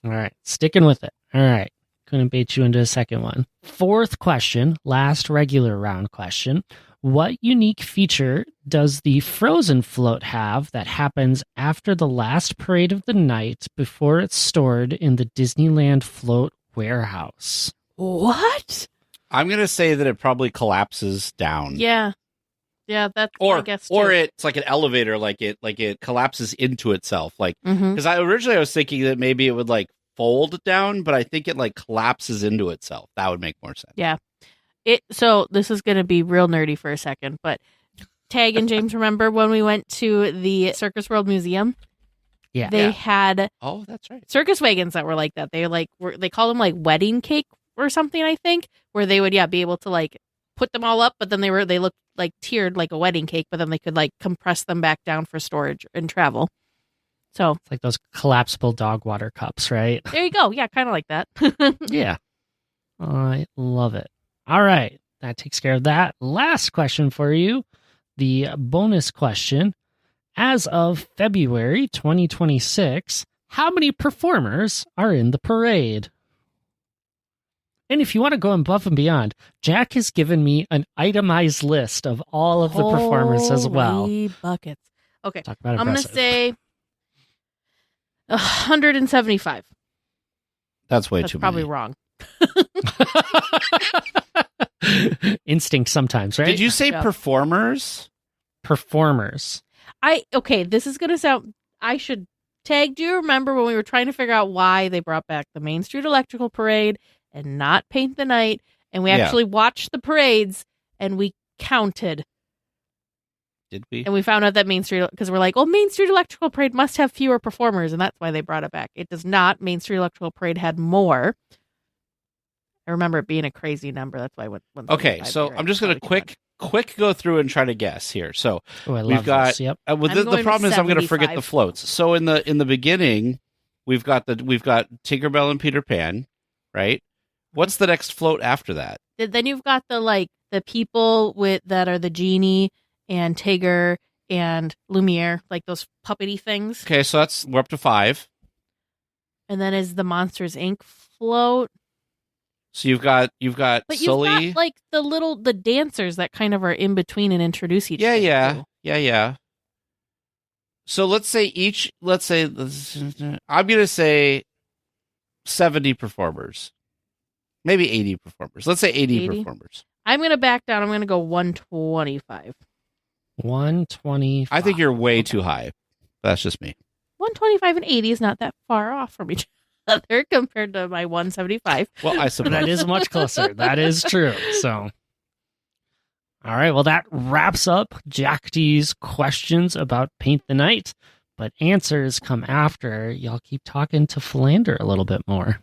All right, sticking with it. All right, couldn't bait you into a second one. 4th question, last regular round question. What unique feature does the Frozen float have that happens after the last parade of the night before it's stored in the Disneyland float warehouse? What? I'm going to say that it probably collapses down. Yeah. Yeah, that's I guess too. Or it's like an elevator, like it collapses into itself. Like, because I was thinking that maybe it would like fold down, but I think it like collapses into itself. That would make more sense. Yeah. So this is going to be real nerdy for a second, but Tag and James, remember when we went to the Circus World Museum? Yeah. They had that's right. circus wagons that were like that. They call them like wedding cake or something, I think, where they would be able to like put them all up, but then they looked like tiered like a wedding cake, but then they could like compress them back down for storage and travel. So it's like those collapsible dog water cups, right? There you go. Yeah, kind of like that. Yeah. I love it. All right. That takes care of that. Last question for you. The bonus question. As of February 2026, how many performers are in the parade? And if you want to go above and beyond, Jack has given me an itemized list of all of the performers as well. Holy buckets. Okay. Talk about I'm going to impressive. say 175. That's way That's too probably many. wrong. Instinct sometimes, right? Did you say Yeah. performers? Performers. This is going to sound, Tag, do you remember when we were trying to figure out why they brought back the Main Street Electrical Parade and not Paint the Night? And we actually watched the parades and we counted. Did we? And we found out that Main Street, because we're like, Main Street Electrical Parade must have fewer performers, and that's why they brought it back. It does not. Main Street Electrical Parade had more. I remember it being a crazy number. That's why I went. Okay, so I'm just going to quick go through and try to guess here. So we've got. This. Yep. The problem is I'm going to forget the floats. So in the beginning, we've got Tinkerbell and Peter Pan, right? What's the next float after that? Then you've got the people that are the genie and Tigger and Lumiere, like those puppety things. Okay, so we're up to 5. And then is the Monsters Inc. float. So you've got But Sully. you've got like the dancers that kind of are in between and introduce each other. Yeah. So let's say I'm going to say 70 performers. Maybe 80 performers. Let's say 80 performers. I'm going to back down. I'm going to go 125. 125. I think you're way too high. That's just me. 125 and 80 is not that far off from each other compared to my 175. Well, I suppose that is much closer. That is true. So, all right. Well, that wraps up Jack D's questions about Paint the Night, but answers come after. Y'all keep talking to Philander a little bit more.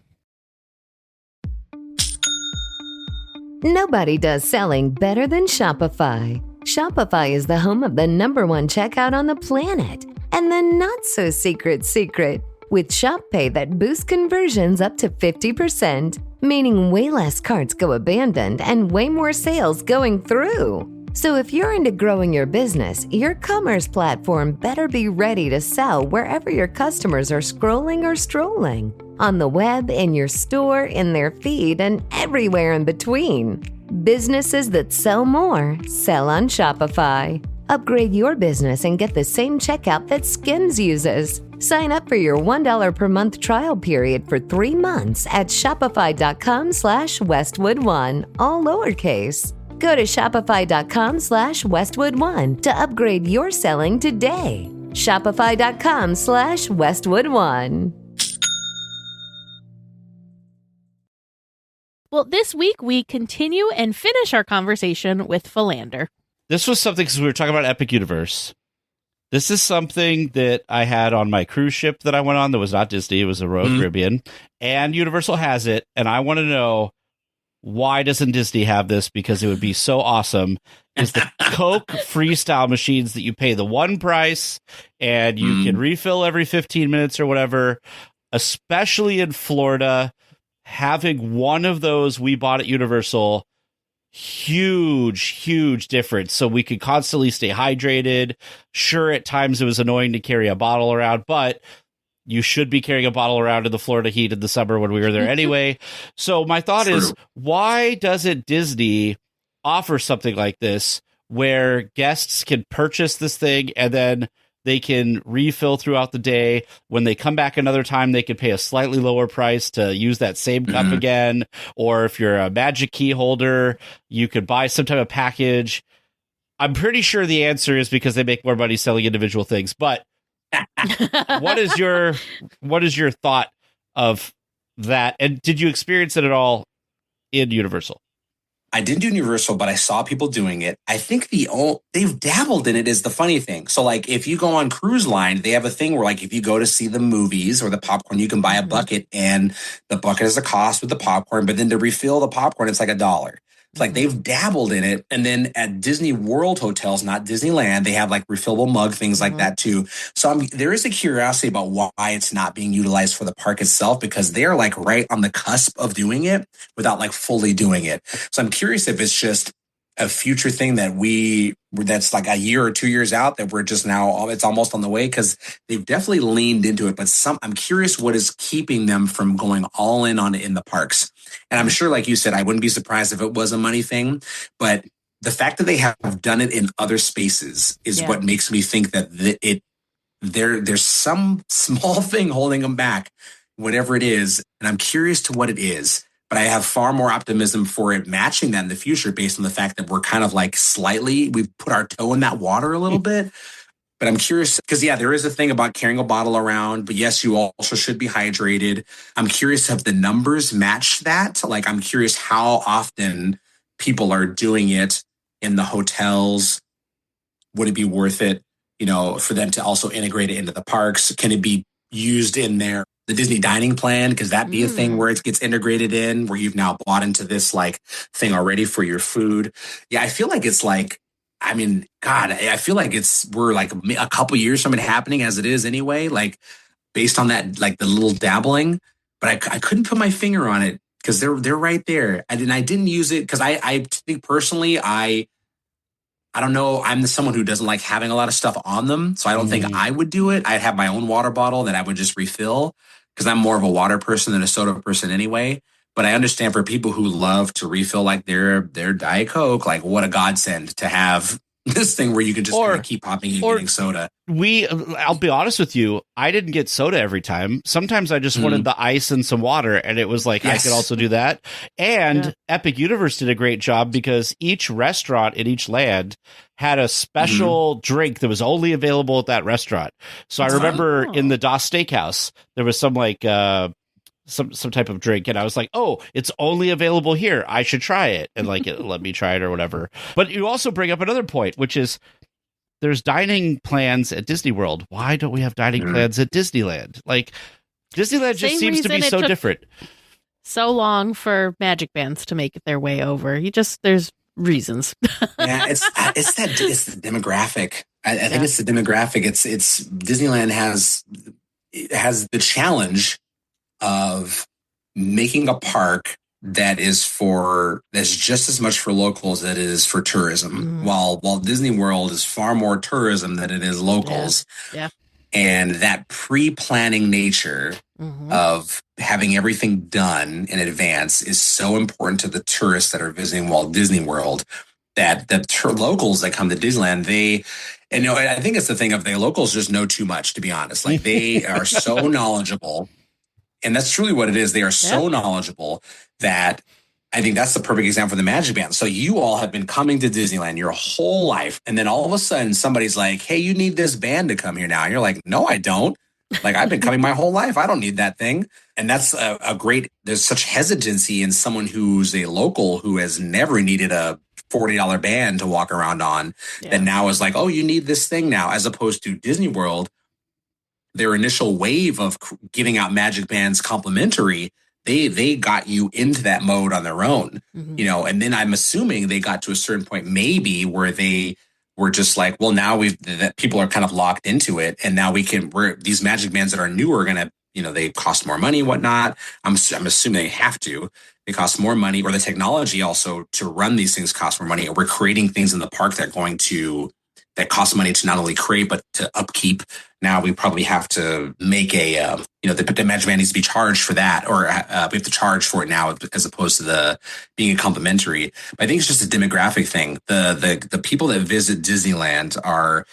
Nobody does selling better than Shopify. Shopify is the home of the #1 checkout on the planet. And the not-so-secret, with Shop Pay that boosts conversions up to 50%, meaning way less carts go abandoned and way more sales going through. So if you're into growing your business, your commerce platform better be ready to sell wherever your customers are scrolling or strolling. On the web, in your store, in their feed, and everywhere in between. Businesses that sell more, sell on Shopify. Upgrade your business and get the same checkout that Skims uses. Sign up for your $1 per month trial period for 3 months at shopify.com/Westwood1, all lowercase. Go to shopify.com/Westwood1 to upgrade your selling today. Shopify.com/Westwood1. Well, this week we continue and finish our conversation with Philander. This was something, because we were talking about Epic Universe. This is something that I had on my cruise ship that I went on that was not Disney. It was a Royal Caribbean. And Universal has it. And I want to know, why doesn't Disney have this? Because it would be so awesome. Is the Coke freestyle machines that you pay the one price and you can refill every 15 minutes or whatever, especially in Florida. Having one of those we bought at Universal, huge difference. So we could constantly stay hydrated. Sure, at times it was annoying to carry a bottle around, but you should be carrying a bottle around in the Florida heat in the summer when we were there anyway. So my thought is, why doesn't Disney offer something like this where guests can purchase this thing and then they can refill throughout the day? When they come back another time, they can pay a slightly lower price to use that same cup again. Or if you're a Magic Key holder, you could buy some type of package. I'm pretty sure the answer is because they make more money selling individual things. But what is your thought of that? And did you experience it at all in Universal? I didn't do Universal, but I saw people doing it. I think they've dabbled in it is the funny thing. So like if you go on cruise line, they have a thing where like if you go to see the movies or the popcorn, you can buy a bucket and the bucket is a cost with the popcorn, but then to refill the popcorn, it's like $1. It's like they've dabbled in it. And then at Disney World hotels, not Disneyland, they have like refillable mug, things like that too. So there is a curiosity about why it's not being utilized for the park itself, because they're like right on the cusp of doing it without like fully doing it. So I'm curious if it's just a future thing that's like a year or 2 years out that we're just now, it's almost on the way, because they've definitely leaned into it. But I'm curious what is keeping them from going all in on it in the parks. And I'm sure, like you said, I wouldn't be surprised if it was a money thing, but the fact that they have done it in other spaces is what makes me think that there's some small thing holding them back, whatever it is. And I'm curious to what it is. But I have far more optimism for it matching that in the future based on the fact that we're kind of like we've put our toe in that water a little bit. But I'm curious because, there is a thing about carrying a bottle around. But yes, you also should be hydrated. I'm curious if the numbers match that. Like, I'm curious how often people are doing it in the hotels. Would it be worth it, for them to also integrate it into the parks? Can it be used in the Disney dining plan? Because that be a thing where it gets integrated in, where you've now bought into this like thing already for your food. Yeah, I feel like it's like, I feel like we're like a couple years from it happening as it is anyway, like based on that, like the little dabbling, but I couldn't put my finger on it because they're right there. I didn't use it because I think personally, I don't know. I'm someone who doesn't like having a lot of stuff on them. So I don't think I would do it. I'd have my own water bottle that I would just refill because I'm more of a water person than a soda person anyway. But I understand for people who love to refill like their Diet Coke, like what a godsend to have this thing where you can just kind of keep popping and getting soda. I'll be honest with you, I didn't get soda every time. Sometimes I just wanted the ice and some water, and it was like, I could also do that. And Epic Universe did a great job because each restaurant in each land had a special drink that was only available at that restaurant. So I remember in the Das Steakhouse, there was some like some type of drink, and I was like, oh, it's only available here, I should try it, and like it let me try it or whatever. But you also bring up another point, which is there's dining plans at Disney World. Why don't we have dining plans at Disneyland? Like Disneyland just seems to be so different. so long for magic bands to make their way over. There's reasons. Yeah, it's the demographic. I think it's the demographic. It's Disneyland has the challenge of making a park that's just as much for locals as it is for tourism. While Disney World is far more tourism than it is locals. Yeah. And that pre-planning nature of having everything done in advance is so important to the tourists that are visiting Walt Disney World that the locals that come to Disneyland, I think it's the thing of the locals just know too much, to be honest. Like they are so knowledgeable. And that's truly what it is. They are so knowledgeable that I think that's the perfect example for the Magic Band. So you all have been coming to Disneyland your whole life. And then all of a sudden somebody's like, hey, you need this band to come here now. And you're like, no, I don't. Like I've been coming my whole life. I don't need that thing. And that's there's such hesitancy in someone who's a local who has never needed a $40 band to walk around on that now is like, oh, you need this thing now, as opposed to Disney World. Their initial wave of giving out magic bands complimentary, they got you into that mode on their own, and then I'm assuming they got to a certain point maybe where they were just like, well, now that people are kind of locked into it, and now these magic bands that are new are gonna, they cost more money, whatnot. I'm assuming they have to. They cost more money, or the technology also to run these things costs more money. Or we're creating things in the park that cost money to not only create but to upkeep. Now we probably have to make the Magic Band needs to be charged for that, or we have to charge for it now as opposed to being a complimentary. But I think it's just a demographic thing. The people that visit Disneyland are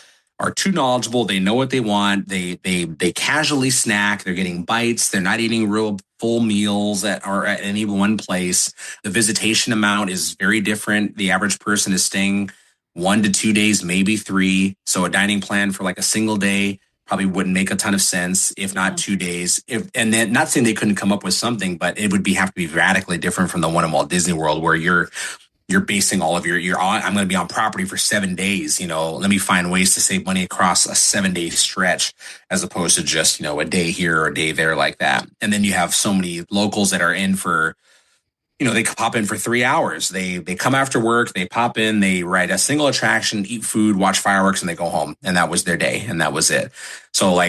too knowledgeable. They know what they want. They casually snack. They're getting bites. They're not eating real full meals at any one place. The visitation amount is very different. The average person is staying 1 to 2 days, maybe 3. So a dining plan for like a single day probably wouldn't make a ton of sense, if not 2 days. And then, not saying they couldn't come up with something, but it would have to be radically different from the one in Walt Disney World, where you're basing all of I'm going to be on property for 7 days. Let me find ways to save money across a 7-day stretch, as opposed to just a day here or a day there like that. And then you have so many locals that are in for, they pop in for 3 hours. They come after work, they pop in, they ride a single attraction, eat food, watch fireworks, and they go home. And that was their day, and that was it. So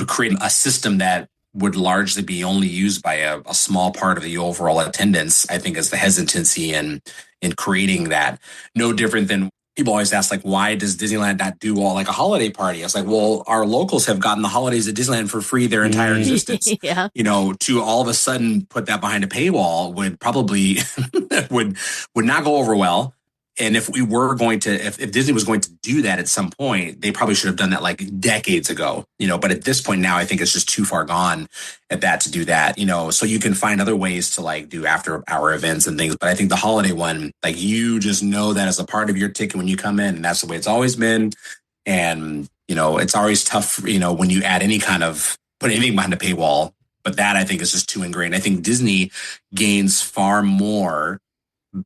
creating a system that would largely be only used by a small part of the overall attendance, I think, is the hesitancy in creating that. No different than people always ask, like, why does Disneyland not do all like a holiday party? I was like, well, our locals have gotten the holidays at Disneyland for free their entire existence. To all of a sudden put that behind a paywall would probably would not go over well. And if we were going to, if Disney was going to do that at some point, they probably should have done that like decades ago, but at this point now, I think it's just too far gone at that to do that, so you can find other ways to like do after hour events and things. But I think the holiday one, like, you just know that as a part of your ticket when you come in, and that's the way it's always been. And, it's always tough, when you add any kind of put anything behind a paywall, but that I think is just too ingrained. I think Disney gains far more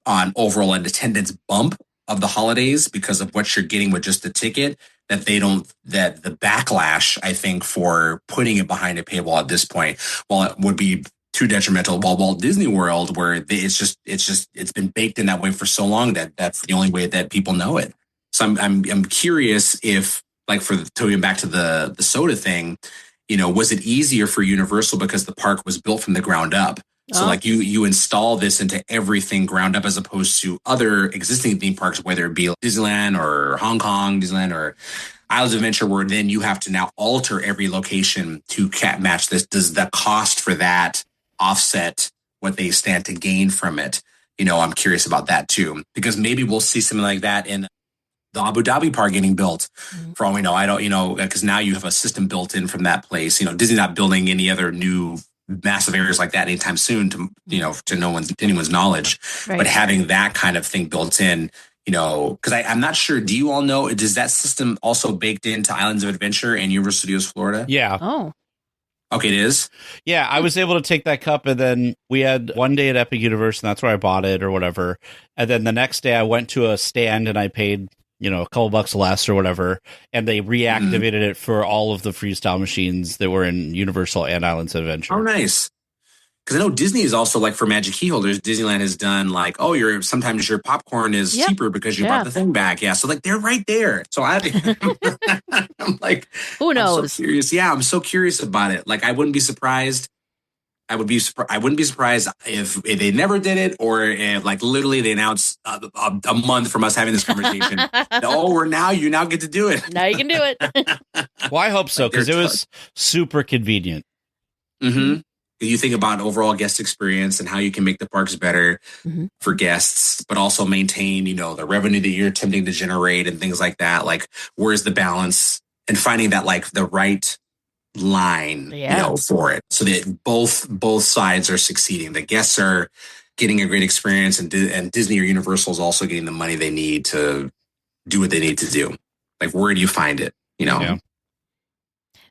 on overall attendance bump of the holidays because of what you're getting with just the ticket, that the backlash, I think, for putting it behind a paywall at this point, while it would be too detrimental, while Walt Disney World, where it's been baked in that way for so long that that's the only way that people know it. So I'm curious if, like, for going back to the soda thing, was it easier for Universal because the park was built from the ground up? So like you install this into everything ground up, as opposed to other existing theme parks, whether it be Disneyland or Hong Kong Disneyland or Islands of Adventure, where then you have to now alter every location to match this. Does the cost for that offset what they stand to gain from it? I'm curious about that too, because maybe we'll see something like that in the Abu Dhabi park getting built. For all we know, I don't, because now you have a system built in from that place. Disney's not building any other new massive areas like that anytime soon, to anyone's knowledge. Right. But having that kind of thing built in, because I'm not sure, do you all know, does that system also baked into Islands of Adventure and Universal Studios Florida? Yeah. Oh, okay, it is. Yeah, I was able to take that cup, and then we had one day at Epic Universe, and that's where I bought it or whatever. And then the next day I went to a stand and I paid a couple bucks less or whatever, and they reactivated it for all of the freestyle machines that were in Universal and Islands of Adventure. Oh, nice. because I know Disney is also like for Magic Key holders, Disneyland has done like, oh, sometimes your popcorn is cheaper because you brought the thing back. Yeah. So like they're right there. So I'm like, who knows? I'm so curious. Yeah. I'm so curious about it. Like I wouldn't be surprised. I wouldn't be surprised if they never did it, or if like literally they announced a month from us having this conversation. You now get to do it. Now you can do it. Well, I hope so, because it was super convenient. Mm-hmm. You think about overall guest experience and how you can make the parks better for guests, but also maintain, the revenue that you're attempting to generate and things like that. Like, where's the balance and finding that like the right line, for it, so that both sides are succeeding. The guests are getting a great experience, and Disney or Universal is also getting the money they need to do what they need to do. Like, where do you find it? Yeah.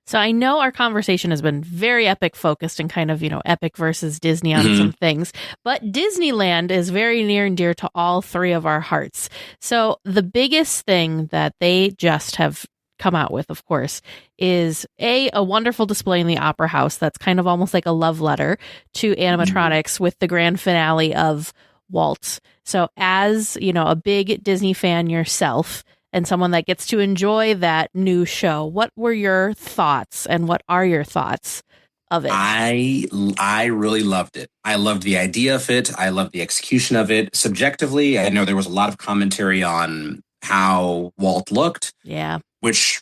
So I know our conversation has been very Epic focused and kind of, Epic versus Disney on some things, but Disneyland is very near and dear to all three of our hearts. So the biggest thing that they just have come out with, of course, is a wonderful display in the Opera House that's kind of almost like a love letter to animatronics with the grand finale of Walt. So as, a big Disney fan yourself and someone that gets to enjoy that new show, what were your thoughts and what are your thoughts of it? I really loved it. I loved the idea of it. I loved the execution of it. Subjectively, I know there was a lot of commentary on how Walt looked. Yeah. Which,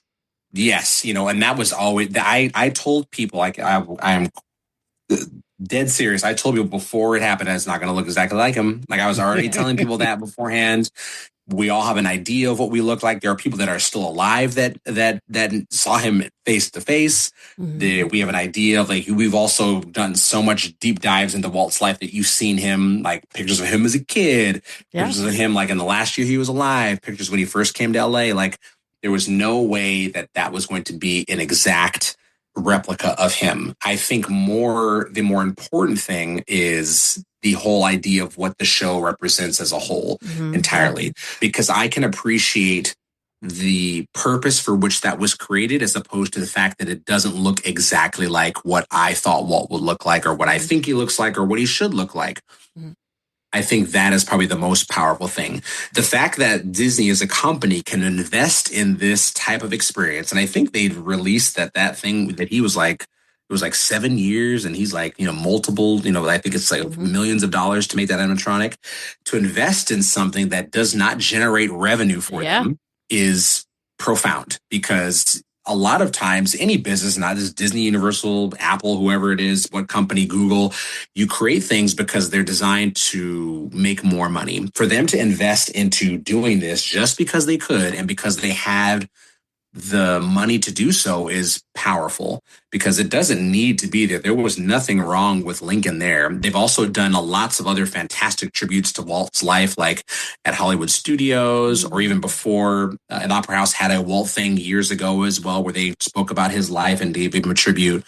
yes, and that was always, I told people, like, I am dead serious. I told people before it happened, it's not going to look exactly like him. Like, I was already telling people that beforehand. We all have an idea of what we look like. There are people that are still alive that saw him face to face. We have an idea of, like, we've also done so much deep dives into Walt's life that you've seen him, like pictures of him as a kid, pictures of him like in the last year he was alive, pictures when he first came to LA. Like, there was no way that was going to be an exact replica of him. I think the more important thing is the whole idea of what the show represents as a whole entirely, because I can appreciate the purpose for which that was created, as opposed to the fact that it doesn't look exactly like what I thought Walt would look like, or what I think he looks like, or what he should look like. I think that is probably the most powerful thing. The fact that Disney as a company can invest in this type of experience. And I think they'd released that thing that he was like, it was like 7 years, and he's like, multiple, I think it's like millions of dollars to make that animatronic. To invest in something that does not generate revenue for them is profound, because a lot of times any business, not just Disney, Universal, Apple, whoever it is, what company, Google, you create things because they're designed to make more money. For them to invest into doing this just because they could and because they had the money to do so is powerful, because it doesn't need to be there. There was nothing wrong with Lincoln there. They've also done lots of other fantastic tributes to Walt's life, like at Hollywood Studios, or even before an Opera House had a Walt thing years ago as well, where they spoke about his life and gave him a tribute.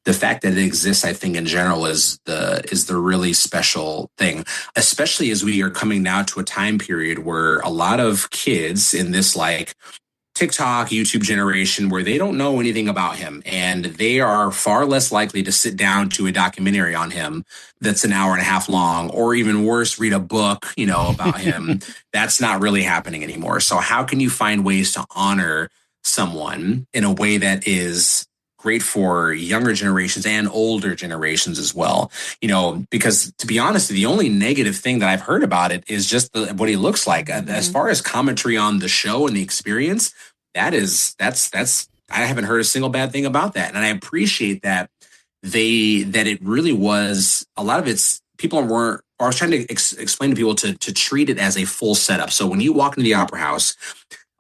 The fact that it exists, I think, in general is the really special thing, especially as we are coming now to a time period where a lot of kids in this, like, TikTok, YouTube generation, where they don't know anything about him, and they are far less likely to sit down to a documentary on him that's an hour and a half long, or even worse, read a book, about him. That's not really happening anymore. So how can you find ways to honor someone in a way that is great for younger generations and older generations as well? Because to be honest, the only negative thing that I've heard about it is just what he looks like. As far as commentary on the show and the experience, that's I haven't heard a single bad thing about that. And I appreciate that it really was, a lot of it's, people weren't, or I was trying to explain to people to treat it as a full setup. So when you walk into the Opera House,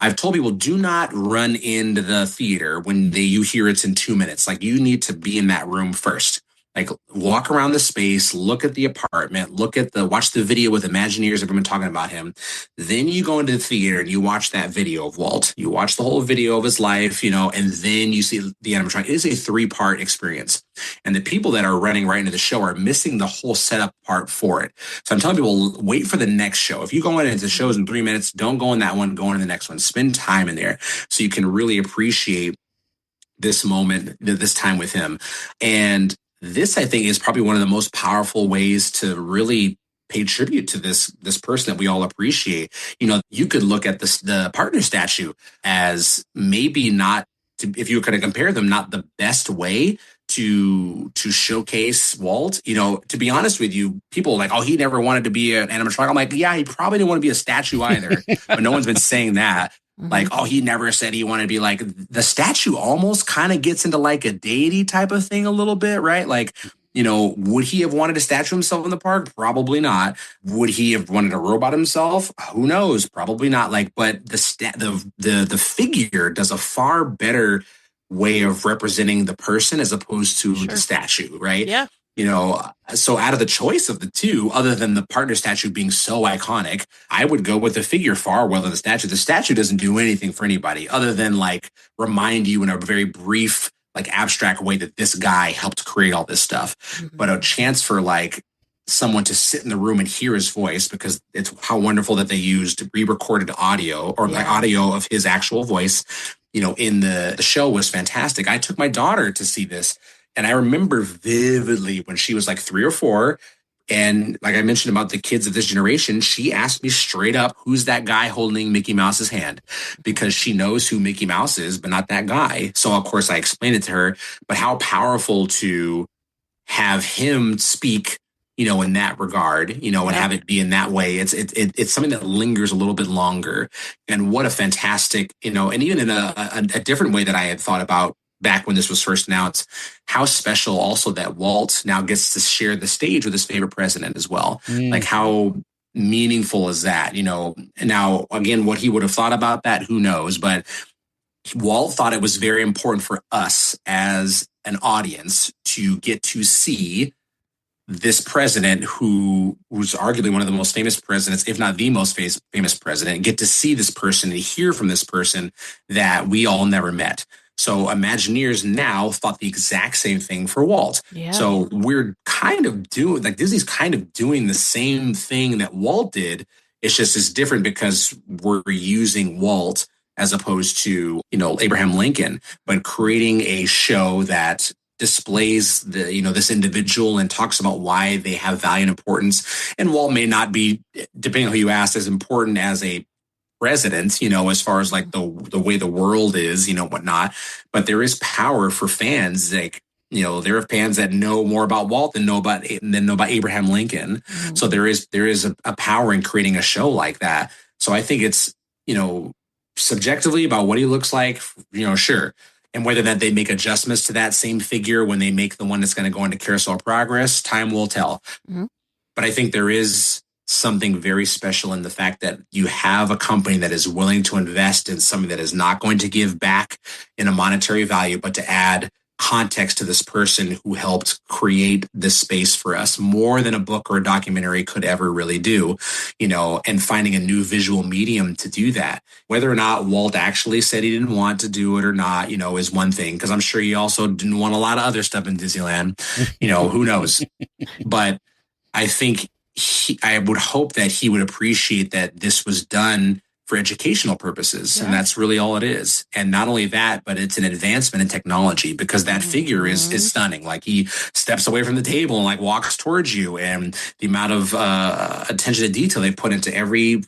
I've told people, do not run into the theater when you hear it's in 2 minutes. Like, you need to be in that room first. Like, walk around the space, look at the apartment, watch the video with Imagineers that have been talking about him. Then you go into the theater and you watch that video of Walt. You watch the whole video of his life, and then you see the animatronic. It is a 3-part experience. And the people that are running right into the show are missing the whole setup part for it. So I'm telling people, wait for the next show. If you go into shows in 3 minutes, don't go in that one, go into the next one. Spend time in there so you can really appreciate this moment, this time with him. And this, I think, is probably one of the most powerful ways to really pay tribute to this person that we all appreciate. You could look at the partner statue as maybe not, if you were going to compare them, not the best way to showcase Walt. To be honest with you, people are like, oh, he never wanted to be an animatronic. I'm like, yeah, he probably didn't want to be a statue either, but no one's been saying that. Like, oh, he never said he wanted to be like, the statue almost kind of gets into like a deity type of thing a little bit, right? Like, would he have wanted to statue himself in the park? Probably not. Would he have wanted a robot himself? Who knows? Probably not. Like, but the figure does a far better way of representing the person as opposed to the statue, right? Yeah. So out of the choice of the two, other than the partner statue being so iconic, I would go with the figure far well than the statue. The statue doesn't do anything for anybody other than like remind you in a very brief, like abstract way that this guy helped create all this stuff. But a chance for like someone to sit in the room and hear his voice, because it's how wonderful that they used re-recorded audio or like audio of his actual voice, in the show was fantastic. I took my daughter to see this. And I remember vividly when she was like 3 or 4, and like I mentioned about the kids of this generation, she asked me straight up, who's that guy holding Mickey Mouse's hand? Because she knows who Mickey Mouse is, but not that guy. So of course I explained it to her, but how powerful to have him speak, in that regard, and have it be in that way. It's something that lingers a little bit longer. And what a fantastic, and even in a different way that I had thought about back when this was first announced, how special also that Walt now gets to share the stage with his favorite president as well. Like how meaningful is that, now again, what he would have thought about that, who knows, but Walt thought it was very important for us as an audience to get to see this president who's arguably one of the most famous presidents, if not the most famous president, get to see this person and hear from this person that we all never met. So Imagineers now thought the exact same thing for Walt. Yeah. So we're kind of doing, like Disney's kind of doing the same thing that Walt did. It's just it's different because we're using Walt as opposed to, Abraham Lincoln, but creating a show that displays this individual and talks about why they have value and importance. And Walt may not be, depending on who you ask, as important as a president, as far as like the way the world is, whatnot. But there is power for fans. Like, there are fans that know more about Walt than know about Abraham Lincoln. Mm-hmm. So there is a power in creating a show like that. So I think it's, subjectively about what he looks like, sure. And whether that they make adjustments to that same figure when they make the one that's going to go into Carousel of Progress, time will tell. Mm-hmm. But I think there is something very special in the fact that you have a company that is willing to invest in something that is not going to give back in a monetary value, but to add context to this person who helped create this space for us more than a book or a documentary could ever really do, and finding a new visual medium to do that. Whether or not Walt actually said he didn't want to do it or not, is one thing, because I'm sure he also didn't want a lot of other stuff in Disneyland, who knows. But I think I would hope that he would appreciate that this was done for educational purposes. Yeah. And that's really all it is. And not only that, but it's an advancement in technology, because that figure is stunning. Like he steps away from the table and like walks towards you, and the amount of attention to detail they put into every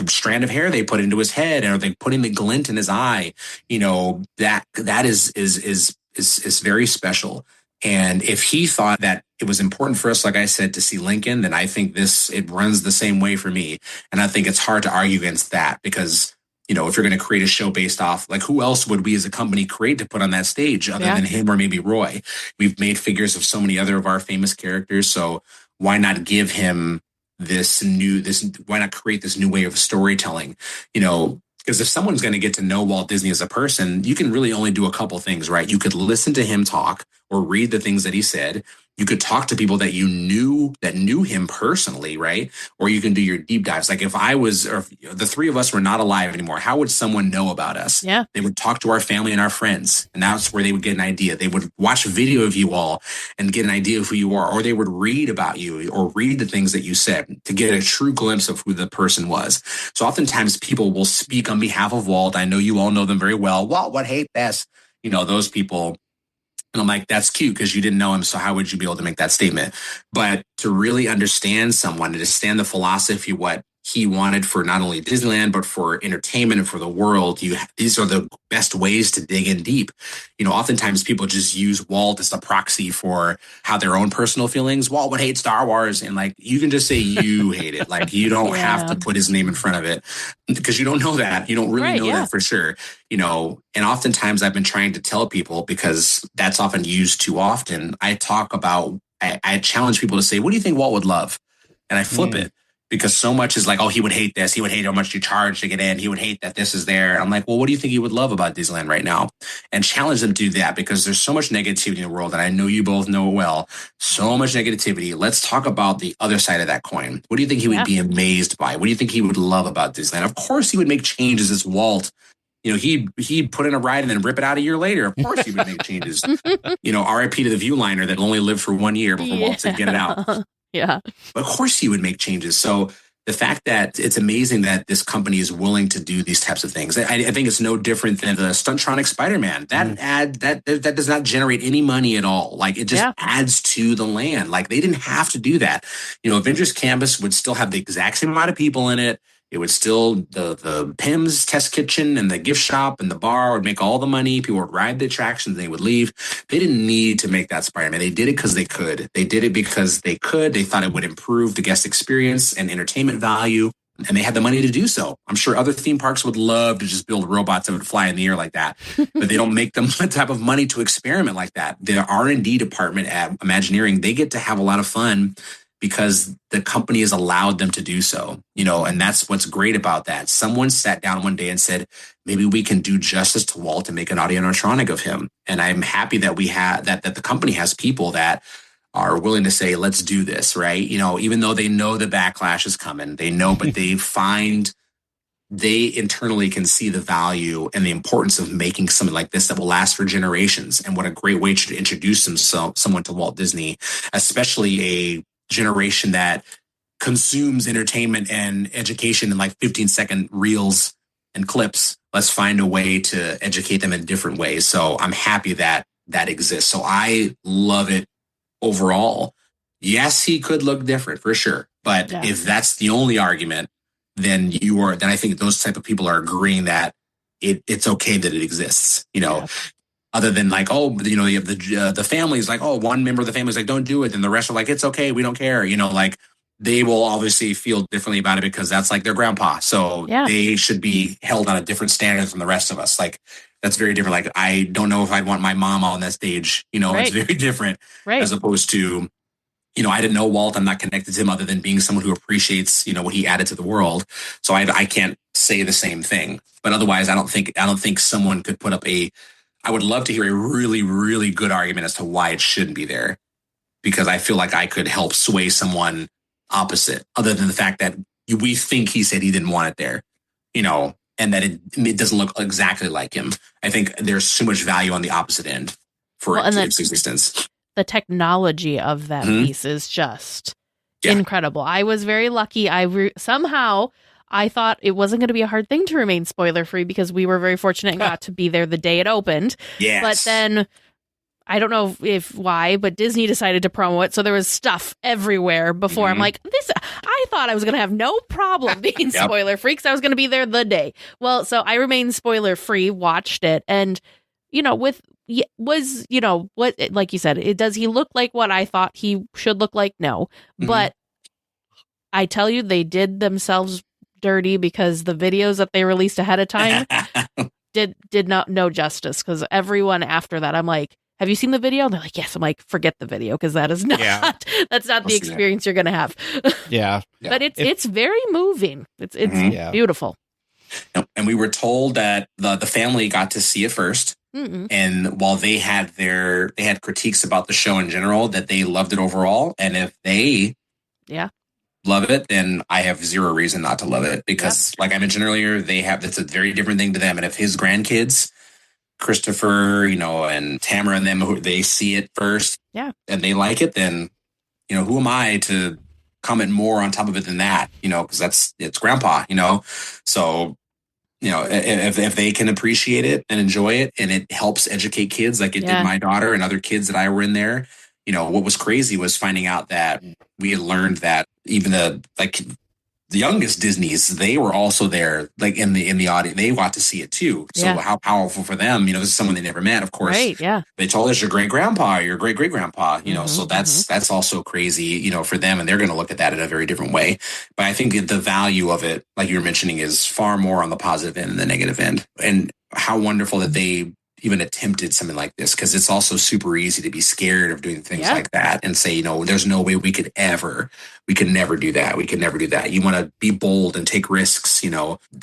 strand of hair they put into his head, or they put in the glint in his eye, that is very special. And if he thought that it was important for us, like I said, to see Lincoln, then I think it runs the same way for me. And I think it's hard to argue against that, because, if you're going to create a show based off, like, who else would we as a company create to put on that stage other than him or maybe Roy? We've made figures of so many other of our famous characters. So why not give him why not create this new way of storytelling? Because if someone's going to get to know Walt Disney as a person, you can really only do a couple things, right? You could listen to him talk or read the things that he said. You could talk to people that you knew that knew him personally, right? Or you can do your deep dives. Like if the three of us were not alive anymore, how would someone know about us? Yeah. They would talk to our family and our friends, and that's where they would get an idea. They would watch a video of you all and get an idea of who you are, or they would read about you or read the things that you said to get a true glimpse of who the person was. So oftentimes people will speak on behalf of Walt. I know you all know them very well. Walt would hate this. Those people. And I'm like, that's cute because you didn't know him. So how would you be able to make that statement? But to really understand someone, to understand the philosophy, what he wanted for not only Disneyland, but for entertainment and for the world, these are the best ways to dig in deep. Oftentimes people just use Walt as a proxy for how their own personal feelings. Walt would hate Star Wars. And like, you can just say you hate it. Like, you don't have to put his name in front of it because you don't know that. You don't really know that for sure. And oftentimes I've been trying to tell people, because that's often used too often. I challenge people to say, what do you think Walt would love? And I flip it. Because so much is like, oh, he would hate this. He would hate how much you charge to get in. He would hate that this is there. I'm like, well, what do you think he would love about Disneyland right now? And challenge them to do that, because there's so much negativity in the world. And I know you both know it well. So much negativity. Let's talk about the other side of that coin. What do you think he would be amazed by? What do you think he would love about Disneyland? Of course, he would make changes as Walt. He'd put in a ride and then rip it out a year later. Of course he would make changes. RIP to the Viewliner that only lived for 1 year before Walt said, get it out. Yeah. But of course he would make changes. So the fact that it's amazing that this company is willing to do these types of things. I think it's no different than the Stuntronic Spider-Man. That does not generate any money at all. Like, it just adds to the land. Like, they didn't have to do that. Avengers Campus would still have the exact same amount of people in it. It would still, the PIMS test kitchen and the gift shop and the bar would make all the money. People would ride the attractions, they would leave. They didn't need to make that Spider-Man. They did it because they could. They did it because they could. They thought it would improve the guest experience and entertainment value, and they had the money to do so. I'm sure other theme parks would love to just build robots that would fly in the air like that, but they don't make them the type of money to experiment like that. The R&D department at Imagineering, they get to have a lot of fun because the company has allowed them to do so, and that's what's great about that. Someone sat down one day and said, maybe we can do justice to Walt and make an animatronic of him. And I'm happy that we have that the company has people that are willing to say, let's do this, right? Even though they know the backlash is coming, they know, but they internally can see the value and the importance of making something like this that will last for generations. And what a great way to introduce someone to Walt Disney, especially a generation that consumes entertainment and education in like 15-second reels and clips. Let's find a way to educate them in different ways. So I'm happy that exists. So I love it overall. Yes, he could look different for sure. But if that's the only argument, then I think those type of people are agreeing that it's okay that it exists, Other than like, you have the families like, one member of the family is like, don't do it. And the rest are like, it's okay. We don't care. Like, they will obviously feel differently about it because that's like their grandpa. So they should be held on a different standard from the rest of us. Like, that's very different. Like, I don't know if I'd want my mom on that stage. It's very different as opposed to, I didn't know Walt. I'm not connected to him other than being someone who appreciates, what he added to the world. So I can't say the same thing. But otherwise, I don't think someone could put up I would love to hear a really, really good argument as to why it shouldn't be there, because I feel like I could help sway someone opposite, other than the fact that we think he said he didn't want it there, and that it doesn't look exactly like him. I think there's so much value on the opposite end for its existence. The technology of that piece is just incredible. I was very lucky. Somehow I thought it wasn't going to be a hard thing to remain spoiler free because we were very fortunate and got to be there the day it opened. Yes. But then I don't know why, but Disney decided to promo it. So there was stuff everywhere before. I'm like, I thought I was going to have no problem being spoiler free because I was going to be there the day. Well, so I remained spoiler free, watched it. And, what, like you said, does he look like what I thought he should look like? No. But I tell you, they did themselves dirty because the videos that they released ahead of time did not know justice, because everyone after that, I'm like, have you seen the video? And they're like, yes. I'm like, forget the video, because that is not that's not the experience you're gonna have. But it's very moving. It's beautiful. And we were told that the family got to see it first. And while they had critiques about the show in general, that they loved it overall. And if they love it, then I have zero reason not to love it, because like I mentioned earlier, that's a very different thing to them. And if his grandkids, Christopher, and Tamara and them, they see it first and they like it, then, who am I to comment more on top of it than that, because it's grandpa, so if they can appreciate it and enjoy it, and it helps educate kids like it did my daughter and other kids that I were in there. What was crazy was finding out that we had learned that even the youngest Disneys, they were also there, like in the audience. They got to see it too. So how powerful for them, this is someone they never met, of course. Right, yeah. They told us your great grandpa, your great great grandpa, so that's also crazy, for them. And they're going to look at that in a very different way. But I think the value of it, like you were mentioning, is far more on the positive end than the negative end. And how wonderful that they even attempted something like this, because it's also super easy to be scared of doing things like that and say, there's no way we could never do that. We could never do that. You want to be bold and take risks.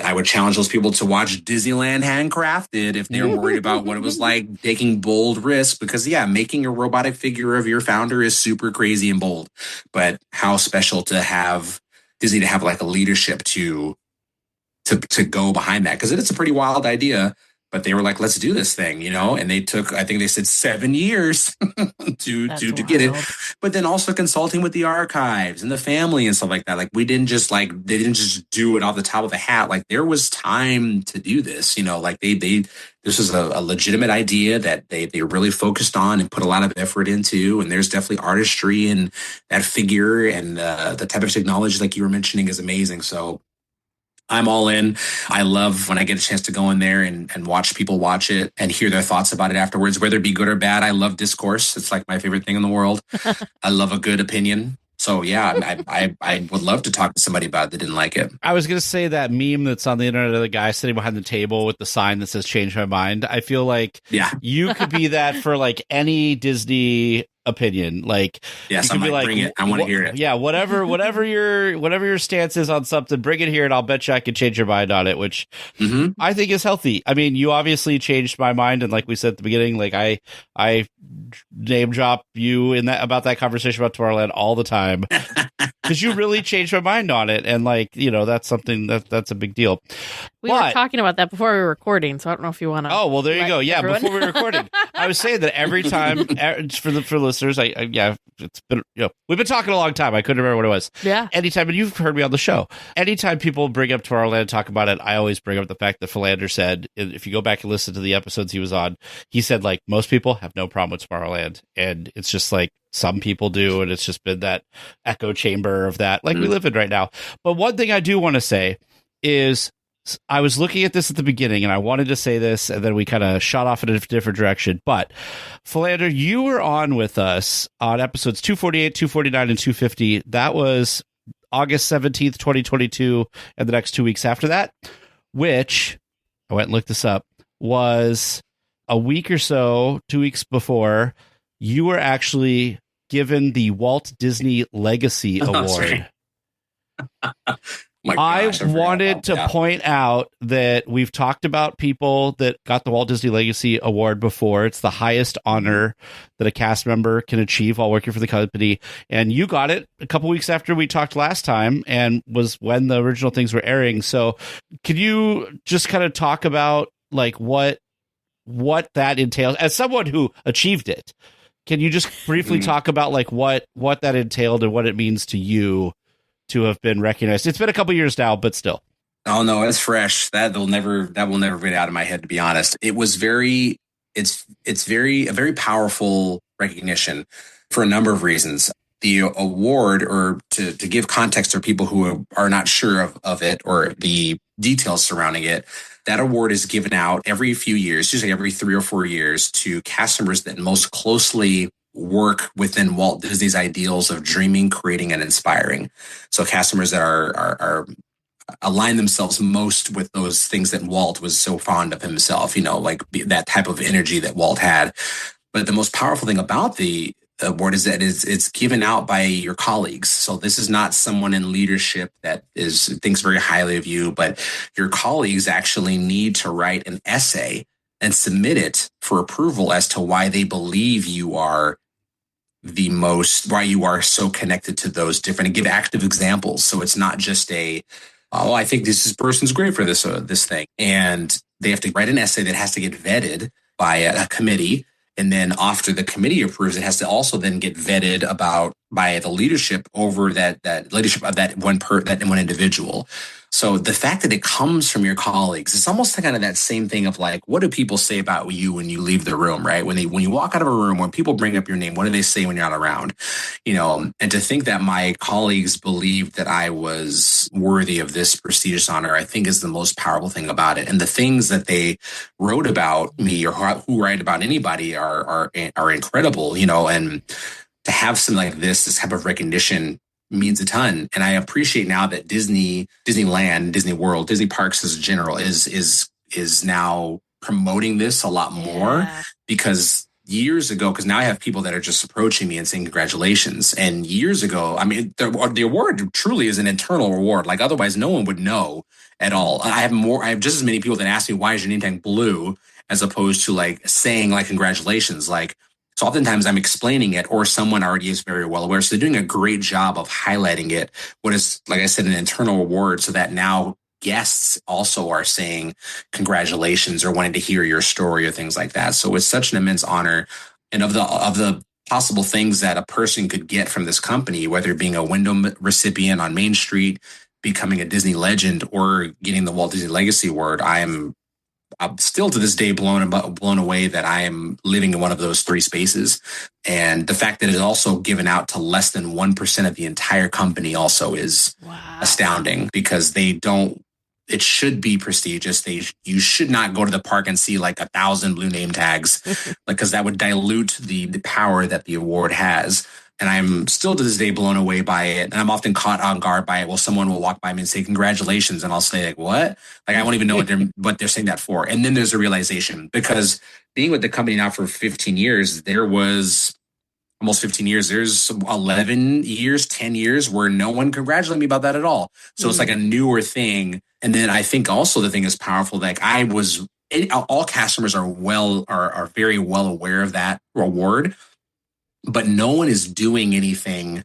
I would challenge those people to watch Disneyland Handcrafted if they're worried about what it was like taking bold risks, because making a robotic figure of your founder is super crazy and bold, but how special to have Disney to have like a leadership to go behind that. Cause it's a pretty wild idea. But they were like, let's do this thing, and they took, I think they said 7 years to get it. But then also consulting with the archives and the family and stuff like that. Like they didn't just do it off the top of a hat. Like there was time to do this, like this is a legitimate idea that they really focused on and put a lot of effort into. And there's definitely artistry in that figure, and the type of technology, like you were mentioning, is amazing. So I'm all in. I love when I get a chance to go in there and watch people watch it and hear their thoughts about it afterwards, whether it be good or bad. I love discourse. It's like my favorite thing in the world. I love a good opinion. So I would love to talk to somebody about it that didn't like it. I was going to say that meme that's on the internet of the guy sitting behind the table with the sign that says "Change my mind." I feel like you could be that for like any Disney opinion. Like, yes, you could be like, bring it. I want to hear it. Yeah, whatever your stance is on something, bring it here, and I'll bet you I can change your mind on it, which I think is healthy. I mean, you obviously changed my mind, and like we said at the beginning, like I name drop you in that about that conversation about Tomorrowland all the time because you really changed my mind on it, and like that's something that's a big deal. We were talking about that before we were recording, so I don't know if you want to. Oh well, there you go. Yeah, everyone. Before we were recording, I was saying that every time for listeners, it's been we've been talking a long time. I couldn't remember what it was. Yeah. Anytime, and you've heard me on the show. Anytime people bring up Tomorrowland and talk about it, I always bring up the fact that Philander said, if you go back and listen to the episodes he was on, he said like most people have no problem with Tomorrowland, and it's just like some people do, and it's just been that echo chamber of that like we live in right now. But one thing I do want to say is, I was looking at this at the beginning, and I wanted to say this, and then we kind of shot off in a different direction. But, Philander, you were on with us on episodes 248, 249, and 250. That was August 17th, 2022, and the next 2 weeks after that, which, I went and looked this up, was a week or so, 2 weeks before, you were actually given the Walt Disney Legacy Award. I wanted to point out that we've talked about people that got the Walt Disney Legacy Award before. It's the highest honor that a cast member can achieve while working for the company. And you got it a couple weeks after we talked last time, and was when the original things were airing. So could you just kind of talk about like what that entails as someone who achieved it? Can you just briefly talk about like what that entailed and what it means to you to have been recognized? It's been a couple years now, but still. Oh no, it's fresh. That will never get out of my head, to be honest. It was it's a very powerful recognition for a number of reasons. The award, or to give context to people who are not sure of it or the details surrounding it, that award is given out every few years, usually every 3 or 4 years, to cast members that most closely work within Walt Disney's ideals of dreaming, creating, and inspiring. So cast members that are align themselves most with those things that Walt was so fond of himself, like that type of energy that Walt had. But the most powerful thing about the award is that it's given out by your colleagues. So this is not someone in leadership that thinks very highly of you, but your colleagues actually need to write an essay and submit it for approval as to why they believe you are why you are so connected to those different, and give active examples. So it's not just I think this person's great for this thing. And they have to write an essay that has to get vetted by a committee. And then after the committee approves, it has to also then get vetted by the leadership over that leadership of that one individual. So the fact that it comes from your colleagues, it's almost kind of that same thing of like, what do people say about you when you leave the room, right? When you walk out of a room, when people bring up your name, what do they say when you're not around? And to think that my colleagues believed that I was worthy of this prestigious honor, I think is the most powerful thing about it. And the things that they wrote about me or who write about anybody are incredible, and to have something like this type of recognition means a ton. And I appreciate now that Disneyland, Disney World, Disney Parks as general is now promoting this a lot more, because years ago, because now I have people that are just approaching me and saying congratulations. And years ago, I mean, the award truly is an internal reward. Like otherwise, no one would know at all. I have just as many people that ask me, why is your name tag blue, as opposed to like saying like congratulations. Like, so oftentimes I'm explaining it, or someone already is very well aware. So they're doing a great job of highlighting it. What is, like I said, an internal reward, so that now guests also are saying congratulations or wanting to hear your story or things like that. So it's such an immense honor. And of the possible things that a person could get from this company, whether being a window recipient on Main Street, becoming a Disney legend, or getting the Walt Disney Legacy Award, I'm still to this day blown away that I am living in one of those three spaces. And the fact that it is also given out to less than 1% of the entire company also is astounding, because it should be prestigious. You should not go to the park and see like 1,000 blue name tags, because that would dilute the power that the award has. And I'm still to this day blown away by it. And I'm often caught on guard by it. Well, someone will walk by me and say, congratulations. And I'll say like, what? Like, I won't even know what they're saying that for. And then there's a realization, because being with the company now for 15 years, there was almost 15 years. There's 11 years, 10 years where no one congratulated me about that at all. So it's like a newer thing. And then I think also the thing is powerful. Like all cast members are very well aware of that reward, but no one is doing anything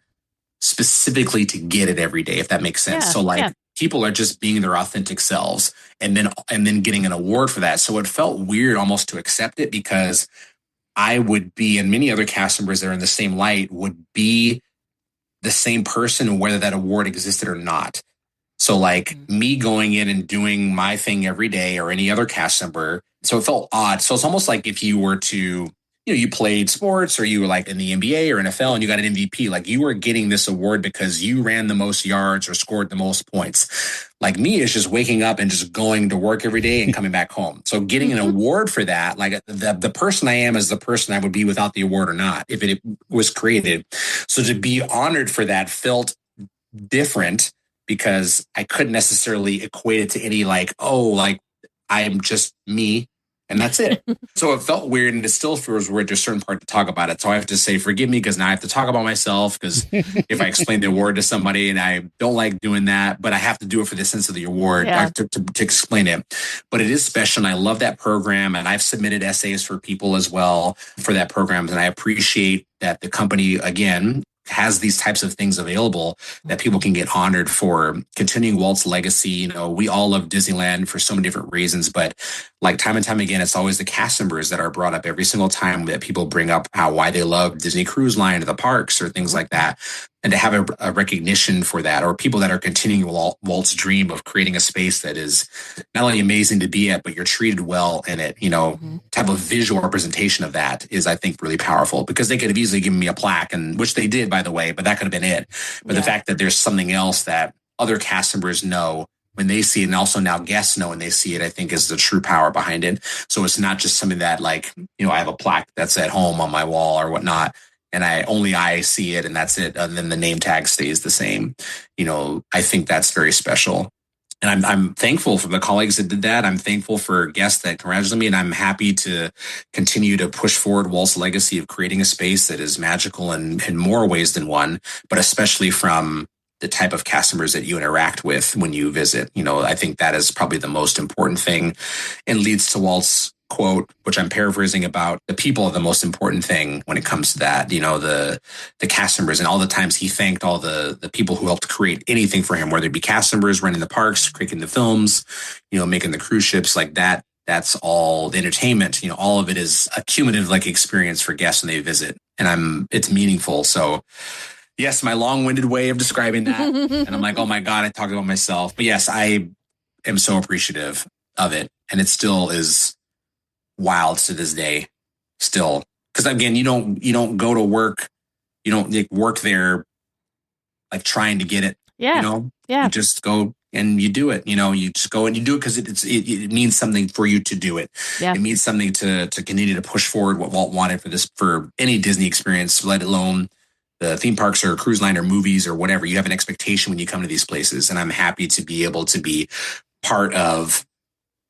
specifically to get it every day, if that makes sense. So people are just being their authentic selves and then getting an award for that. So it felt weird almost to accept it, because I would be, and many other cast members that are in the same light would be the same person, whether that award existed or not. So like me going in and doing my thing every day, or any other cast member. So it felt odd. So it's almost like if you were to, you played sports, or you were like in the NBA or NFL and you got an MVP, like you were getting this award because you ran the most yards or scored the most points. Like me is just waking up and just going to work every day and coming back home. So getting an award for that, like the person I am is the person I would be without the award or not, if it was created. So to be honored for that felt different, because I couldn't necessarily equate it to any like, oh, like I am just me. And that's it. So it felt weird, and it still feels weird to a certain part to talk about it. So I have to say, forgive me, because now I have to talk about myself, because if I explain the award to somebody, and I don't like doing that, but I have to do it for the sense of the award to explain it. But it is special, and I love that program, and I've submitted essays for people as well for that program. And I appreciate that the company, again, has these types of things available that people can get honored for continuing Walt's legacy. We all love Disneyland for so many different reasons, but like time and time again, it's always the cast members that are brought up every single time that people bring up why they love Disney Cruise Line or the parks or things like that. And to have a recognition for that, or people that are continuing Walt's dream of creating a space that is not only amazing to be at, but you're treated well in it, to have a visual representation of that is, I think, really powerful, because they could have easily given me a plaque, and which they did, by the way, but that could have been it. But the fact that there's something else that other cast members know when they see it, and also now guests know when they see it, I think is the true power behind it. So it's not just something that like, I have a plaque that's at home on my wall or whatnot, and I see it and that's it. And then the name tag stays the same. I think that's very special. And I'm thankful for the colleagues that did that. I'm thankful for guests that congratulated me, and I'm happy to continue to push forward Walt's legacy of creating a space that is magical in more ways than one, but especially from the type of cast members that you interact with when you visit. I think that is probably the most important thing, and leads to Walt's quote, which I'm paraphrasing, about the people are the most important thing when it comes to that. The cast members, and all the times he thanked all the people who helped create anything for him, whether it be cast members running the parks, creating the films, making the cruise ships, like that. That's all the entertainment. All of it is a cumulative experience for guests when they visit, and it's meaningful. So Yes, my long-winded way of describing that. And I'm like, oh my God, I talked about myself. But yes, I am so appreciative of it. And it still is wild to this day. Still. Because again, you don't go to work, you don't like, work there like trying to get it. Yeah. You know? Yeah. You just go and you do it. You know, you just go and you do it because it means something for you to do it. Yeah. It means something to continue to push forward what Walt wanted for any Disney experience, let alone the theme parks or cruise line or movies or whatever. You have an expectation when you come to these places. And I'm happy to be able to be part of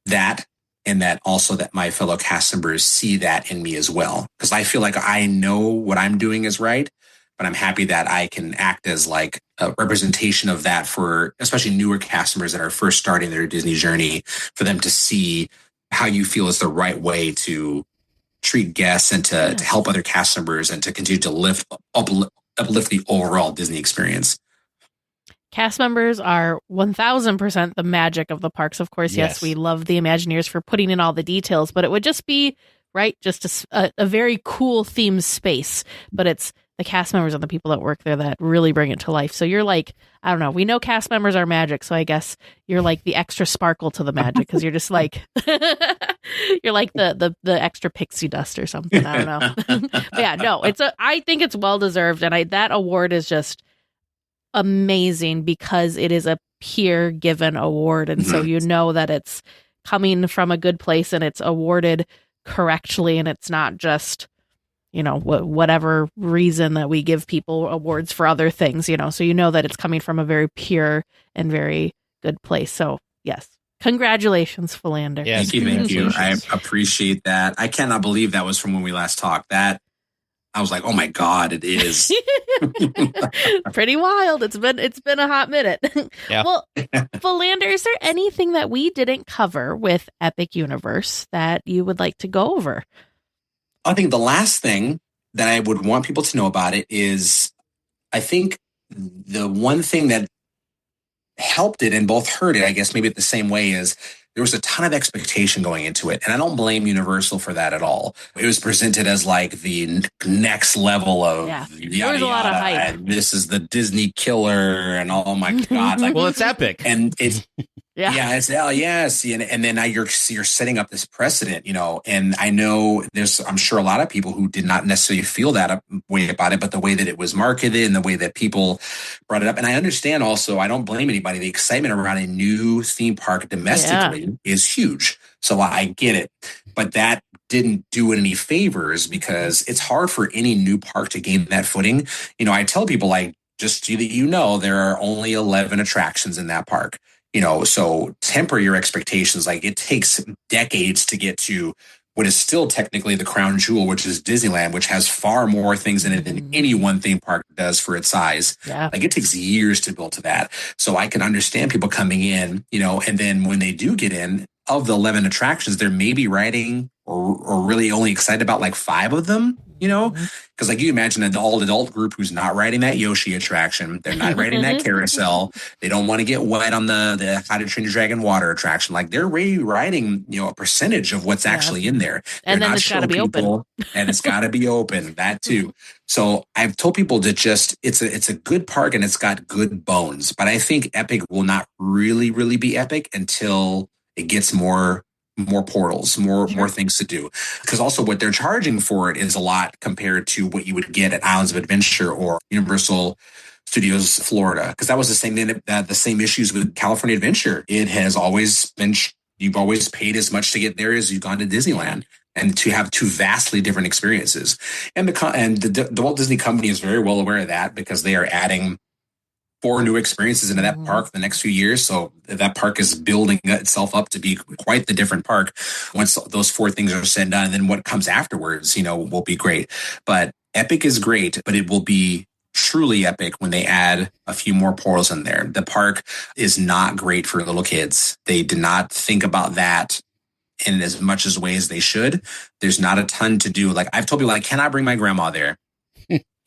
that, and that also that my fellow cast members see that in me as well. Because I feel like I know what I'm doing is right, but I'm happy that I can act as like a representation of that for especially newer cast members that are first starting their Disney journey, for them to see how you feel is the right way to treat guests and to help other cast members and to continue to uplift the overall Disney experience. Cast members are 1000% the magic of the parks. Of course, yes, we love the Imagineers for putting in all the details, but it would just be, right, just a very cool themed space. But it's the cast members and the people that work there that really bring it to life. So you're like, I don't know, we know cast members are magic, so I guess you're like the extra sparkle to the magic, because you're just like, you're like the extra pixie dust or something. I don't know. But yeah, no, I think it's well-deserved, and that award is just amazing because it is a peer given award, and so you know that it's coming from a good place and it's awarded correctly, and it's not just, you know, whatever reason that we give people awards for other things, you know, so you know that it's coming from a very pure and very good place. So yes, congratulations, Philander. Yes, thank you. I appreciate that. I cannot believe that was from when we last talked. That I was like, oh my God, it is. Pretty wild. It's been a hot minute. Yeah. Well, Philander, is there anything that we didn't cover with Epic Universe that you would like to go over? I think the last thing that I would want people to know about it is, I think the one thing that helped it and both hurt it, I guess maybe the same way, is there was a ton of expectation going into it. And I don't blame Universal for that at all. It was presented as like the next level of yada, There's a lot of hype. And this is the Disney killer and oh my God. Like, well, it's epic. And it's, it's, yes. And then now you're setting up this precedent, you know, and I know I'm sure a lot of people who did not necessarily feel that way about it, but the way that it was marketed and the way that people brought it up. And I understand also, I don't blame anybody. The excitement around a new theme park domestically is huge. So I get it, but that didn't do it any favors, because it's hard for any new park to gain that footing. You know, I tell people, like, just so that you know, there are only 11 attractions in that park. You know, so temper your expectations. Like, it takes decades to get to what is still technically the crown jewel, which is Disneyland, which has far more things in it than any one theme park does for its size. Yeah. Like, it takes years to build to that. So I can understand people coming in, you know, and then when they do get in, of the 11 attractions, they're maybe riding or really only excited about like 5 of them, you know, because like you imagine an all-adult group who's not riding that Yoshi attraction. They're not riding that carousel. They don't want to get wet on the How to Train Your Dragon water attraction. Like, they're really riding, you know, a percentage of what's actually in there. And then it's got to be open. And it's got to be open. That too. So I've told people to just, it's a good park and it's got good bones. But I think Epic will not really, really be epic until it gets more portals, more things to do. Because also what they're charging for it is a lot compared to what you would get at Islands of Adventure or Universal Studios Florida. Because that was the same issues with California Adventure. It has always been, you've always paid as much to get there as you've gone to Disneyland. And to have 2 vastly different experiences. And the Walt Disney Company is very well aware of that, because they are adding 4 new experiences into that park the next few years. So that park is building itself up to be quite the different park once those 4 things are said and done. And then what comes afterwards, you know, will be great. But Epic is great, but it will be truly epic when they add a few more portals in there. The park is not great for little kids. They did not think about that in as much as ways they should. There's not a ton to do. Like, I've told people, I cannot bring my grandma there.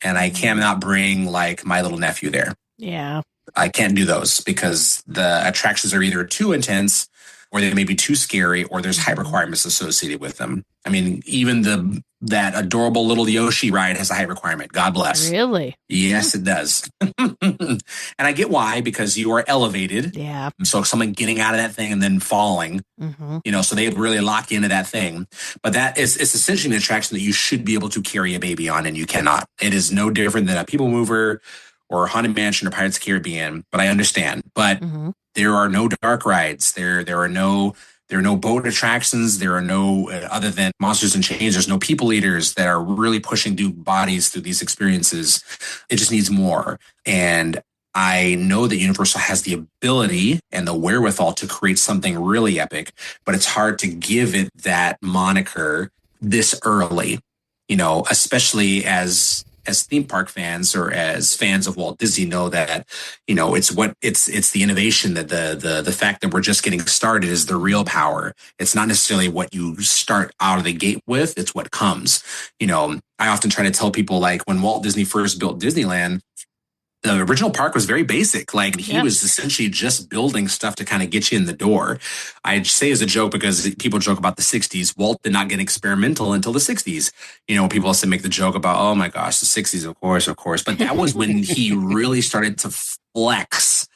And I cannot bring like my little nephew there. Yeah. I can't do those because the attractions are either too intense or they may be too scary, or there's height requirements associated with them. I mean, even that adorable little Yoshi ride has a height requirement. God bless. Really? Yes, it does. And I get why, because you are elevated. Yeah. So someone getting out of that thing and then falling, so they really lock you into that thing. But it's essentially an attraction that you should be able to carry a baby on, and you cannot. It is no different than a People Mover or Haunted Mansion or Pirates of the Caribbean, but I understand. But there are no dark rides. There are no boat attractions. There are no, other than Monsters and Chains, there's no people eaters that are really pushing bodies through these experiences. It just needs more. And I know that Universal has the ability and the wherewithal to create something really epic, but it's hard to give it that moniker this early, especially as theme park fans or as fans of Walt Disney know that, it's the innovation, that the fact that we're just getting started is the real power. It's not necessarily what you start out of the gate with, it's what comes. I often try to tell people, like, when Walt Disney first built Disneyland, the original park was very basic. Like, he was essentially just building stuff to kind of get you in the door. I say as a joke, because people joke about the 60s. Walt did not get experimental until the 60s. People also make the joke about, oh my gosh, the 60s, of course. But that was when he really started to flex,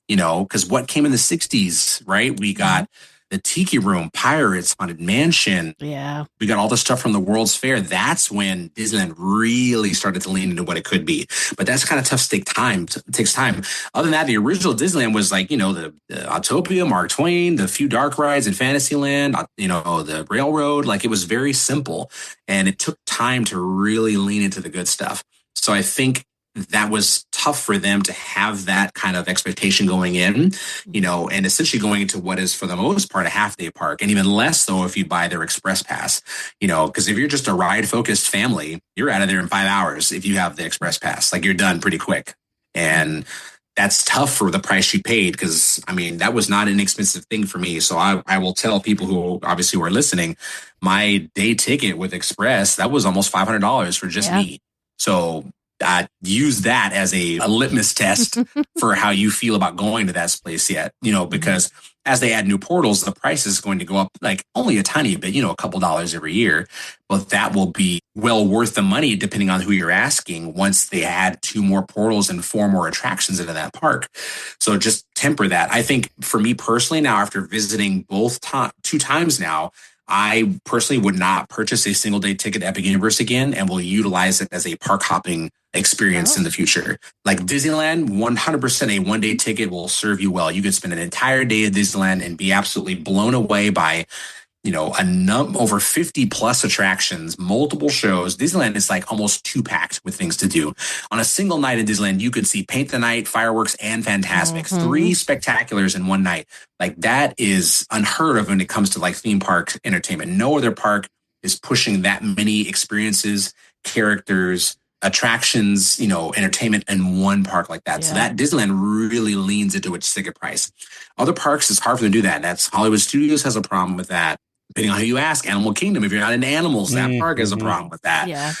because what came in the 60s, right? We got the Tiki Room, Pirates, Haunted Mansion. Yeah. We got all the stuff from the World's Fair. That's when Disneyland really started to lean into what it could be. But that's kind of tough to take time. It takes time. Other than that, the original Disneyland was like, the Autopia, Mark Twain, the few dark rides in Fantasyland, the railroad. Like, it was very simple. And it took time to really lean into the good stuff. So I think that was tough for them to have that kind of expectation going in, and essentially going into what is, for the most part, a half-day park, and even less so if you buy their express pass, because if you're just a ride-focused family, you're out of there in 5 hours if you have the express pass. Like, you're done pretty quick. And that's tough for the price you paid, because, that was not an inexpensive thing for me. So I will tell people who obviously were listening, my day ticket with Express, that was almost $500 for just me. So use that as a litmus test for how you feel about going to that place yet, because as they add new portals, the price is going to go up, like, only a tiny bit, a couple dollars every year. But that will be well worth the money, depending on who you're asking, once they add 2 more portals and 4 more attractions into that park. So just temper that. I think for me personally, now, after visiting 2 times now, I personally would not purchase a single day ticket to Epic Universe again, and will utilize it as a park hopping experience in the future. Like Disneyland, 100% a one-day ticket will serve you well. You could spend an entire day at Disneyland and be absolutely blown away by, over 50 plus attractions, multiple shows. Disneyland is like almost 2-packed with things to do. On a single night in Disneyland, you could see Paint the Night, fireworks, and Fantasmic. 3 spectaculars in one night. Like, that is unheard of when it comes to like theme park entertainment. No other park is pushing that many experiences, characters, attractions, entertainment in one park like that. So that Disneyland really leans into its ticket price. Other parks, it's hard for them to do that. That's Hollywood Studios has a problem with that. Depending on who you ask, Animal Kingdom, if you're not into animals, that park has a problem with that. Yeah.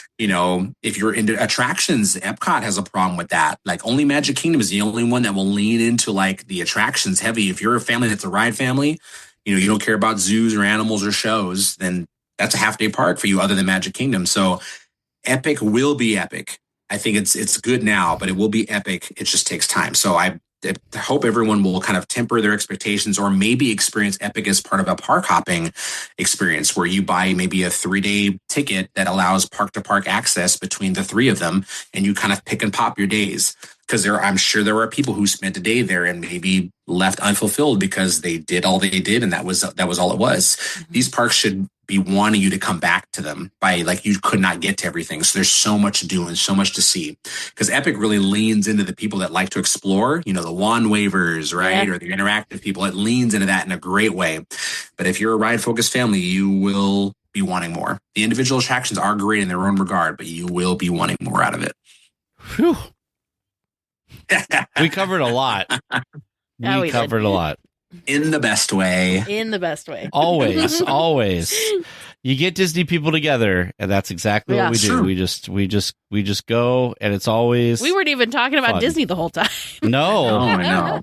If you're into attractions, Epcot has a problem with that. Like, only Magic Kingdom is the only one that will lean into like the attractions heavy. If you're a family that's a ride family, you don't care about zoos or animals or shows, then that's a half-day park for you other than Magic Kingdom. So Epic will be epic. I think it's good now, but it will be epic. It just takes time. So I hope everyone will kind of temper their expectations, or maybe experience Epic as part of a park hopping experience where you buy maybe a 3-day ticket that allows park to park access between the 3 of them, and you kind of pick and pop your days. Because I'm sure there are people who spent a day there and maybe left unfulfilled because they did all they did, and that was all it was. These parks should be wanting you to come back to them by, like, you could not get to everything. So there's so much to do and so much to see, because Epic really leans into the people that like to explore, the wand wavers, right? Or the interactive people. It leans into that in a great way. But if you're a ride focused family, you will be wanting more. The individual attractions are great in their own regard, but you will be wanting more out of it. Whew. We covered a lot. We covered did. a lot. In the best way. In the best way. Always, always. You get Disney people together, and that's exactly what we do. True. We just go, and it's always. We weren't even talking about fun. Disney the whole time. No, I know.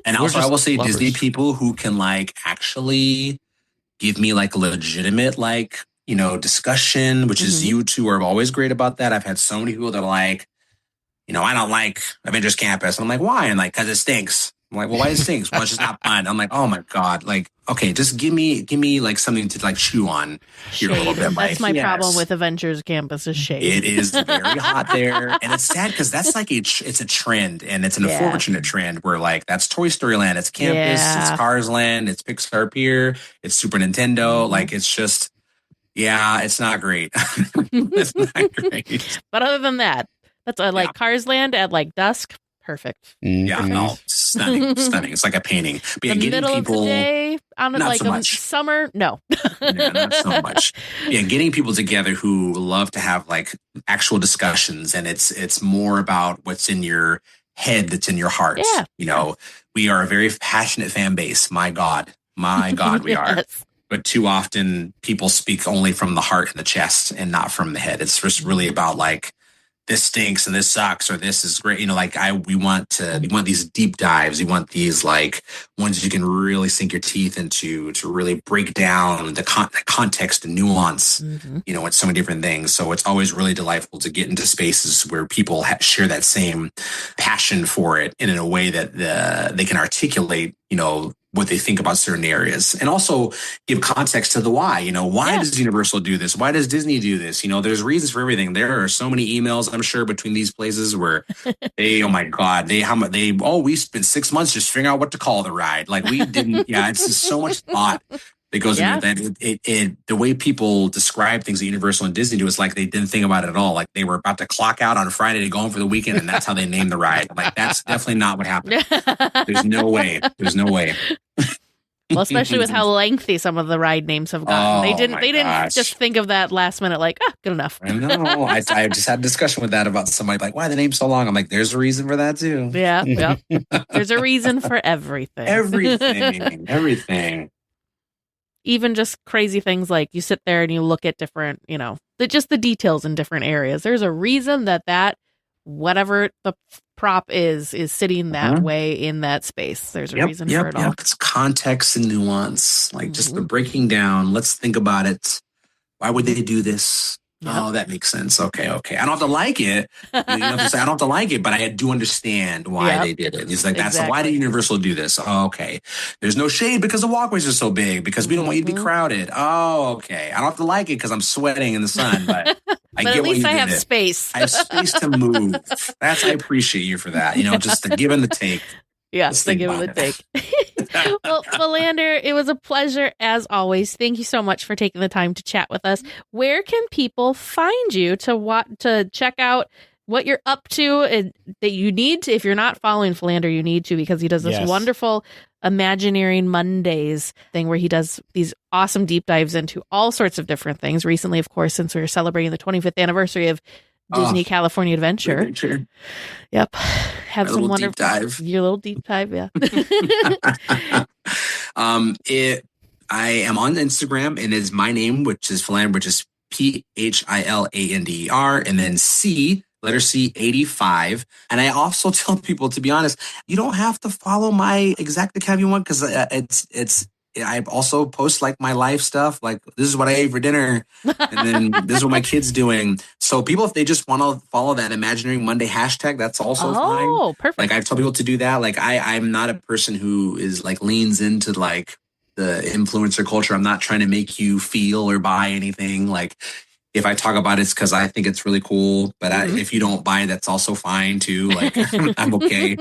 And We're also, I just will say lovers. Disney people who can like actually give me like legitimate like discussion, which is you two are always great about that. I've had so many people that are like, I don't like Avengers Campus. And I'm like, why? And like, because it stinks. I'm like, well, why it stinks? Well, it's just not fun. I'm like, oh my God. Like, okay, just give me like something to like chew on here a little bit. That's like, my problem with Avengers Campus is shade. It is very hot there. And it's sad because that's like it's a trend, and it's an unfortunate trend where like that's Toy Story Land, it's Campus, it's Cars Land, it's Pixar Pier, it's Super Nintendo. Like it's just, it's not great. It's not great. But other than that, that's like Cars Land at like dusk. Perfect. Yeah, no, stunning. It's like a painting. But The middle of the day, on not like so much. Summer, no. Yeah, not so much. Yeah, getting people together who love to have like actual discussions, and it's more about what's in your head that's in your heart. Yeah. We are a very passionate fan base. My God, we are. But too often people speak only from the heart and the chest and not from the head. It's just really about like, this stinks and this sucks or this is great. We want these deep dives. We want these like ones you can really sink your teeth into to really break down the context and nuance, with so many different things. So it's always really delightful to get into spaces where people share that same passion for it and in a way that they can articulate, what they think about certain areas, and also give context to the why. Why does Universal do this? Why does Disney do this? There's reasons for everything. There are so many emails, I'm sure, between these places where oh my God, we spent 6 months just figuring out what to call the ride. Like we didn't. It's just so much thought that goes into that. The way people describe things at Universal and Disney do is like they didn't think about it at all. Like they were about to clock out on Friday to go home for the weekend, and that's how they named the ride. Like that's definitely not what happened. There's no way. Well, especially with how lengthy some of the ride names have gotten. They didn't just think of that last minute like, good enough. I know. I just had a discussion with that about somebody like, why the name's so long? I'm like, there's a reason for that too. Yeah. There's a reason for everything. Everything. Even just crazy things like you sit there and you look at different, just the details in different areas. There's a reason that whatever the prop is sitting that way in that space. There's a reason for it all. It's context and nuance, like just the breaking down. Let's think about it. Why would they do this? Yep. Oh, that makes sense. Okay. I don't have to like it. You have to say I don't have to like it, but I do understand why they did it. It's like why did Universal do this? Oh, okay. There's no shade because the walkways are so big because we don't want you to be crowded. Oh, okay. I don't have to like it because I'm sweating in the sun, but I get at least why you I have did it. space. I have space to move. I appreciate you for that. Just the give and the take. Yes, the give and the take. Well, Philander, it was a pleasure as always. Thank you so much for taking the time to chat with us. Where can people find you to check out what you're up to and that you need to? If you're not following Philander, you need to, because he does this wonderful Imagineering Mondays thing where he does these awesome deep dives into all sorts of different things. Recently, of course, since we were celebrating the 25th anniversary of Disney California Adventure. Yep. Have some wonderful deep dive. Your little deep dive, yeah. I am on Instagram, and it's my name, which is Philander, which is Philander, and then letter C, 85. And I also tell people, to be honest, you don't have to follow my exact account you want, because I also post like my life stuff, like this is what I ate for dinner, and then this is what my kid's doing. So people, if they just want to follow that Imagineering Monday hashtag, that's also fine. Oh, perfect. Like I've told people to do that. Like I'm not a person who is like leans into like the influencer culture. I'm not trying to make you feel or buy anything. Like if I talk about it, it's because I think it's really cool. But if you don't buy it, that's also fine too. Like I'm okay.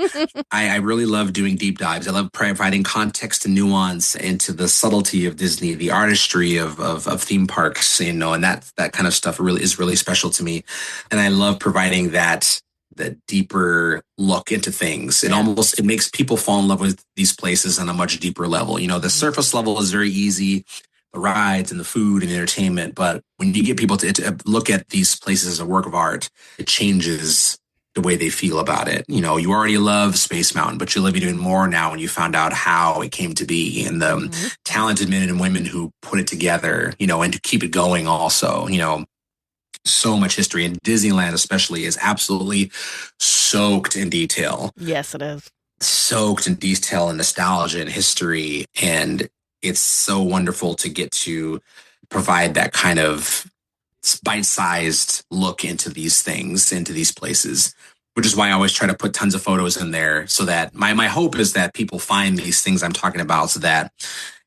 I really love doing deep dives. I love providing context and nuance into the subtlety of Disney, the artistry of theme parks, and that kind of stuff is really special to me. And I love providing that deeper look into things. It makes people fall in love with these places on a much deeper level. The surface level is very easy. The rides and the food and the entertainment. But when you get people to look at these places as a work of art, it changes the way they feel about it. You know, you already love Space Mountain, but you love it even more now when you found out how it came to be and the talented men and women who put it together, you know, and to keep it going also, you know. So much history, and Disneyland especially is absolutely soaked in detail. Yes, it is. Soaked in detail and nostalgia and history. And it's so wonderful to get to provide that kind of bite-sized look into these things, into these places, which is why I always try to put tons of photos in there so that my hope is that people find these things I'm talking about, so that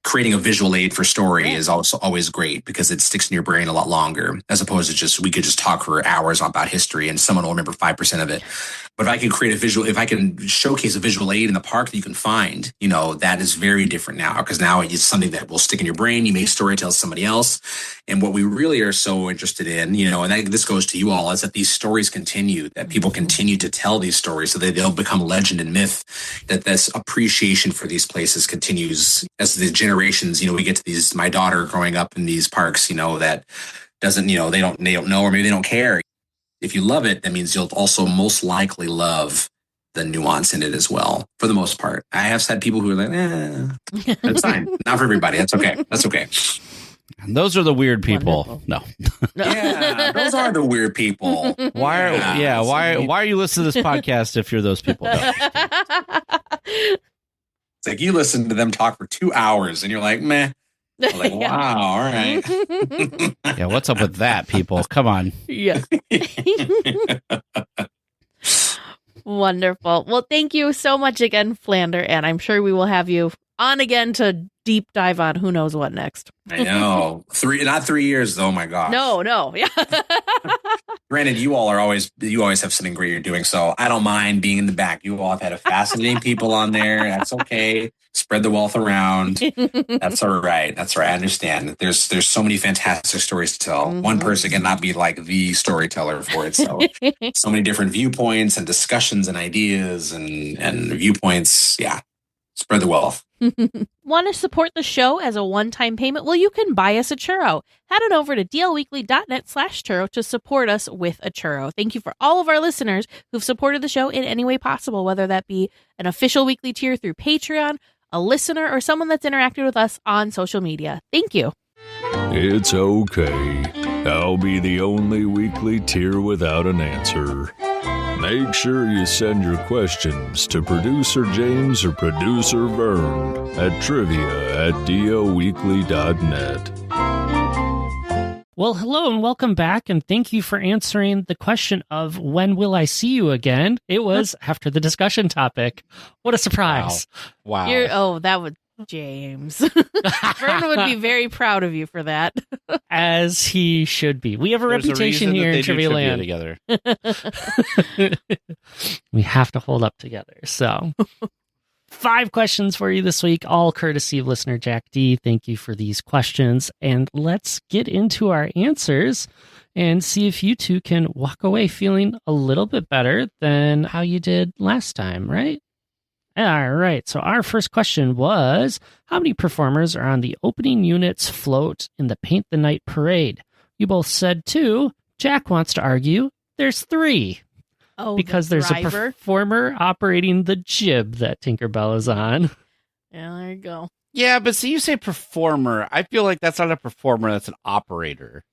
creating a visual aid for story is also always great, because it sticks in your brain a lot longer, as opposed to just, we could just talk for hours about history and someone will remember 5% of it. But if I can create a visual, if I can showcase a visual aid in the park that you can find, you know, that is very different now, because now it's something that will stick in your brain. You may story tell somebody else. And what we really are so interested in, you know, and this goes to you all, is that these stories continue, that people continue to tell these stories so that they'll become legend and myth, that this appreciation for these places continues as the generations, you know, we get to these, my daughter growing up in these parks, you know, that doesn't, you know, they don't know, or maybe they don't care. If you love it, that means you'll also most likely love the nuance in it as well, for the most part. I have had people who are like, that's fine. Not for everybody. That's okay. That's okay. And those are the weird people. Wonderful. No. Yeah, those are the weird people. Why are you listening to this podcast if you're those people? No. It's like you listen to them talk for 2 hours and you're like, meh. I'm like, wow, all right. Yeah, what's up with that, people? Come on. Yeah. Wonderful. Well, thank you so much again, Philander, and I'm sure we will have you on again to deep dive on who knows what next. I know. Not 3 years though, my gosh. No. Yeah. Granted, you always have something great you're doing, so I don't mind being in the back. You all have had a fascinating people on there. That's okay. Spread the wealth around. That's all right. That's right. I understand. There's so many fantastic stories to tell. Mm-hmm. One person cannot be like the storyteller for itself. So many different viewpoints and discussions and ideas and viewpoints. Yeah. Spread the wealth. Want to support the show as a one-time payment? Well, you can buy us a churro. Head on over to DLWeekly.net/churro to support us with a churro. Thank you for all of our listeners who've supported the show in any way possible, whether that be an official weekly tier through Patreon, a listener, or someone that's interacted with us on social media. Thank you. It's okay. I'll be the only weekly tier without an answer. Make sure you send your questions to Producer James or Producer Vern at trivia@DLWeekly.net. Well, hello and welcome back, and thank you for answering the question of when will I see you again? It was after the discussion topic. What a surprise. Wow. That would James. Vern would be very proud of you for that. As he should be. We have a reputation here in Trivia Land. Together. We have to hold up together. So 5 questions for you this week, all courtesy of listener Jack D. Thank you for these questions. And let's get into our answers and see if you two can walk away feeling a little bit better than how you did last time, right? All right. So our first question was, how many performers are on the opening unit's float in the Paint the Night parade? You both said 2. Jack wants to argue there's 3. Oh, because there's a performer operating the jib that Tinkerbell is on. Yeah, there you go. Yeah, but see, you say performer. I feel like that's not a performer. That's an operator.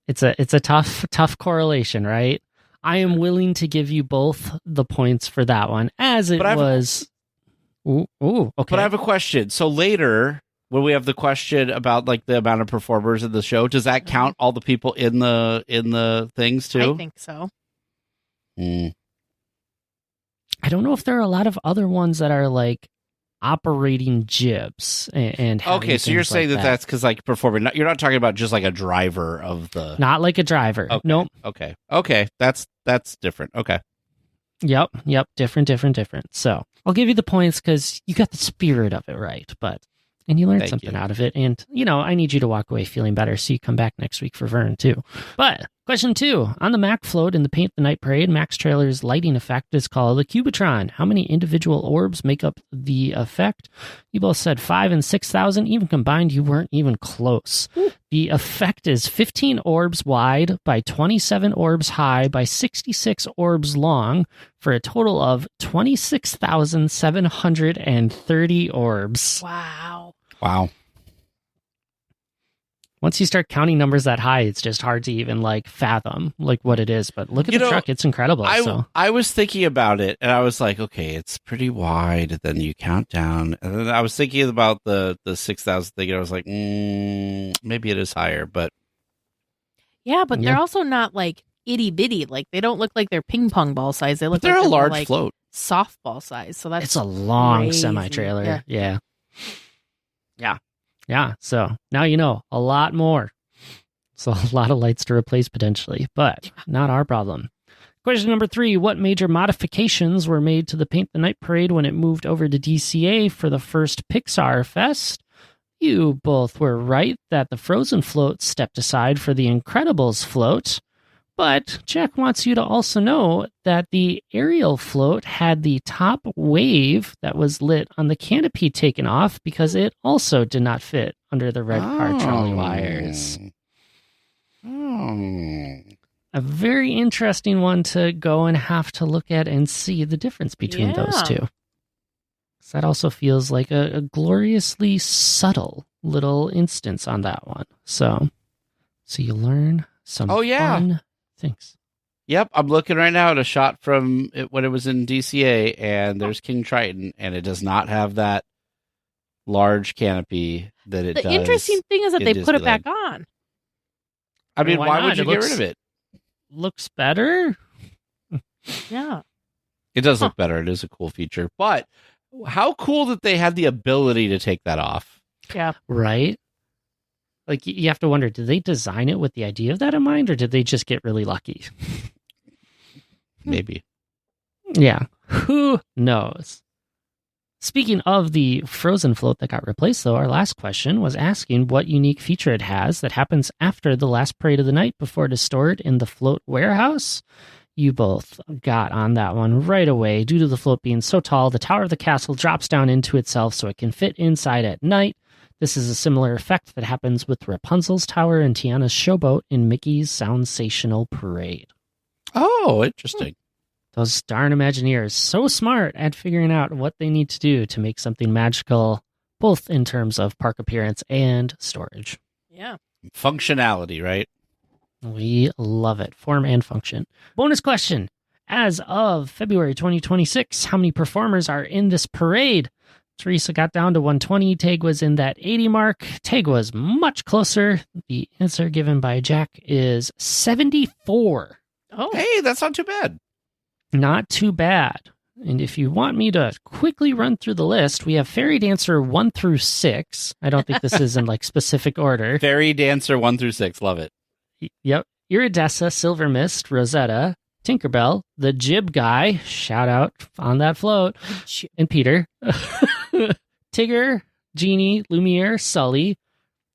It's a tough correlation, right? I am willing to give you both the points for that one, as it was. Okay. But I have a question. So later, when we have the question about like the amount of performers in the show, does that count all the people in the things too? I think so. I don't know if there are a lot of other ones that are like operating jibs and okay, so you're saying that that's because like performing. You're not talking about just like a driver of the. Not like a driver. Okay. Nope. Okay. That's different. Okay. Yep. Different. So I'll give you the points because you got the spirit of it right, and you learned something out of it. And, I need you to walk away feeling better so you come back next week for Vern too. But Question 2. On the Mac float in the Paint the Night Parade, Mac's trailer's lighting effect is called the Cubitron. How many individual orbs make up the effect? You both said 5 and 6,000. Even combined, you weren't even close. The effect is 15 orbs wide by 27 orbs high by 66 orbs long for a total of 26,730 orbs. Wow. Wow. Once you start counting numbers that high, it's just hard to even fathom what it is. But look at the truck; it's incredible. I was thinking about it, and I was like, okay, it's pretty wide. Then you count down, and then I was thinking about the 6,000 thing, and I was like, maybe it is higher, but but they're also not itty bitty. They don't look like they're ping pong ball size. They look they're like a large float, softball size. So it's a long crazy. semi trailer. Yeah. So now you know a lot more. So a lot of lights to replace potentially, but not our problem. Question number 3. What major modifications were made to the Paint the Night Parade when it moved over to DCA for the first Pixar Fest? You both were right that the Frozen float stepped aside for the Incredibles float. But Jack wants you to also know that the Ariel float had the top wave that was lit on the canopy taken off because it also did not fit under the red car trolley wires. A very interesting one to go and have to look at and see the difference between those two. So that also feels like a gloriously subtle little instance on that one. So you learn some fun things. Yep, I'm looking right now at a shot from when it was in DCA, and there's King Triton, and it does not have that large canopy that it does. The interesting thing is that they put it back on. I mean, why would you get rid of it? Looks better. Yeah. It does look better. It is a cool feature. But how cool that they had the ability to take that off. Yeah. Right? You have to wonder, did they design it with the idea of that in mind, or did they just get really lucky? Maybe. Yeah. Who knows? Speaking of the Frozen float that got replaced, though, our last question was asking what unique feature it has that happens after the last parade of the night before it is stored in the float warehouse. You both got on that one right away. Due to the float being so tall, the tower of the castle drops down into itself so it can fit inside at night. This is a similar effect that happens with Rapunzel's tower and Tiana's showboat in Mickey's Soundsational Parade. Oh, interesting. Those darn Imagineers, so smart at figuring out what they need to do to make something magical, both in terms of park appearance and storage. Yeah. Functionality, right? We love it. Form and function. Bonus question. As of February 2026, how many performers are in this parade? Teresa got down to 120. Tag was in that 80 mark. Tag was much closer. The answer given by Jack is 74. Oh, hey, that's not too bad. Not too bad. And if you want me to quickly run through the list, we have Fairy Dancer 1 through 6. I don't think this is in specific order. Fairy Dancer 1 through 6. Love it. Yep. Iridessa, Silver Mist, Rosetta, Tinkerbell, the Jib Guy, shout out on that float, and Peter, Tigger, Genie, Lumiere, Sully,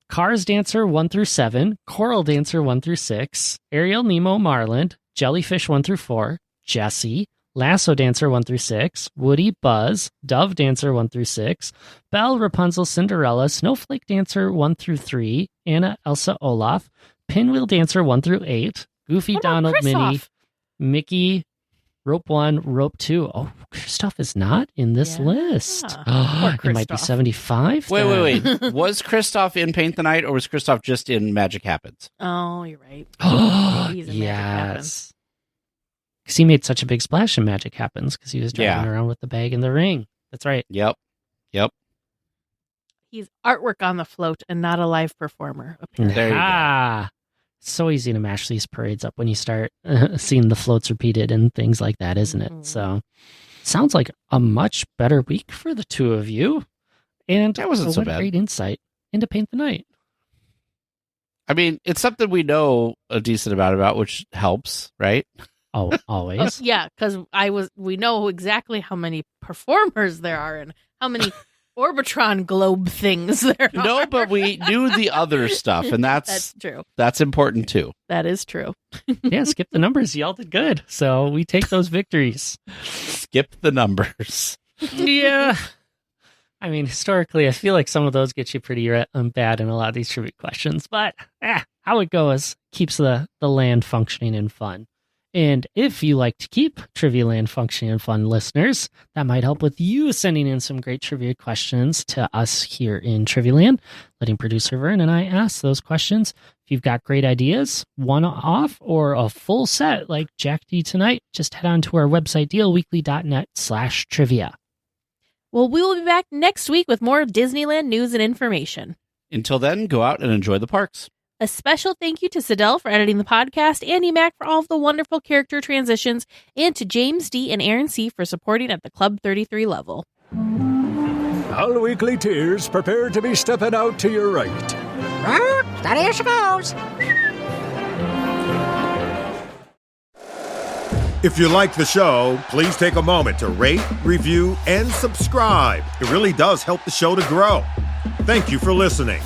Cars Dancer 1 through 7, Coral Dancer 1 through 6, Ariel, Nemo, Marland, Jellyfish 1 through 4, Jessie, Lasso Dancer 1 through 6, Woody, Buzz, Dove Dancer 1 through 6, Belle, Rapunzel, Cinderella, Snowflake Dancer 1 through 3, Anna, Elsa, Olaf, Pinwheel Dancer 1 through 8, Goofy, Donald, Minnie, Mickey, Rope 1, Rope 2. Oh, Kristoff is not in this list. It might be 75. Wait. Was Kristoff in Paint the Night, or was Kristoff just in Magic Happens? Oh, you're right. He's in Magic Yes. Because he made such a big splash in Magic Happens because he was driving around with the bag and the ring. That's right. Yep. He's artwork on the float and not a live performer. Apparently. There you go. So easy to mash these parades up when you start seeing the floats repeated and things like that, isn't it? So, sounds like a much better week for the two of you. And that wasn't so bad. Great insight into Paint the Night. I mean, it's something we know a decent amount about, which helps, right? Oh, always. Yeah, because we know exactly how many performers there are and how many Orbitron globe things. No, but we knew the other stuff, and That's true. That's important too. That is true. Yeah, skip the numbers. Y'all did good. So we take those victories. Skip the numbers. Yeah. I mean, historically, I feel like some of those get you pretty bad in a lot of these trivia questions. But how it goes keeps the land functioning and fun. And if you like to keep Trivia Land functioning and fun, listeners, that might help with you sending in some great trivia questions to us here in Trivia Land, letting producer Vern and I ask those questions. If you've got great ideas, one-off or a full set like Jack D tonight, just head on to our website, dlweekly.net/trivia. Well, we will be back next week with more Disneyland news and information. Until then, go out and enjoy the parks. A special thank you to Sidel for editing the podcast, Andy Mack for all of the wonderful character transitions, and to James D. and Aaron C. for supporting at the Club 33 level. All weekly tiers, prepare to be stepping out to your right. Steady as she goes. If you like the show, please take a moment to rate, review, and subscribe. It really does help the show to grow. Thank you for listening.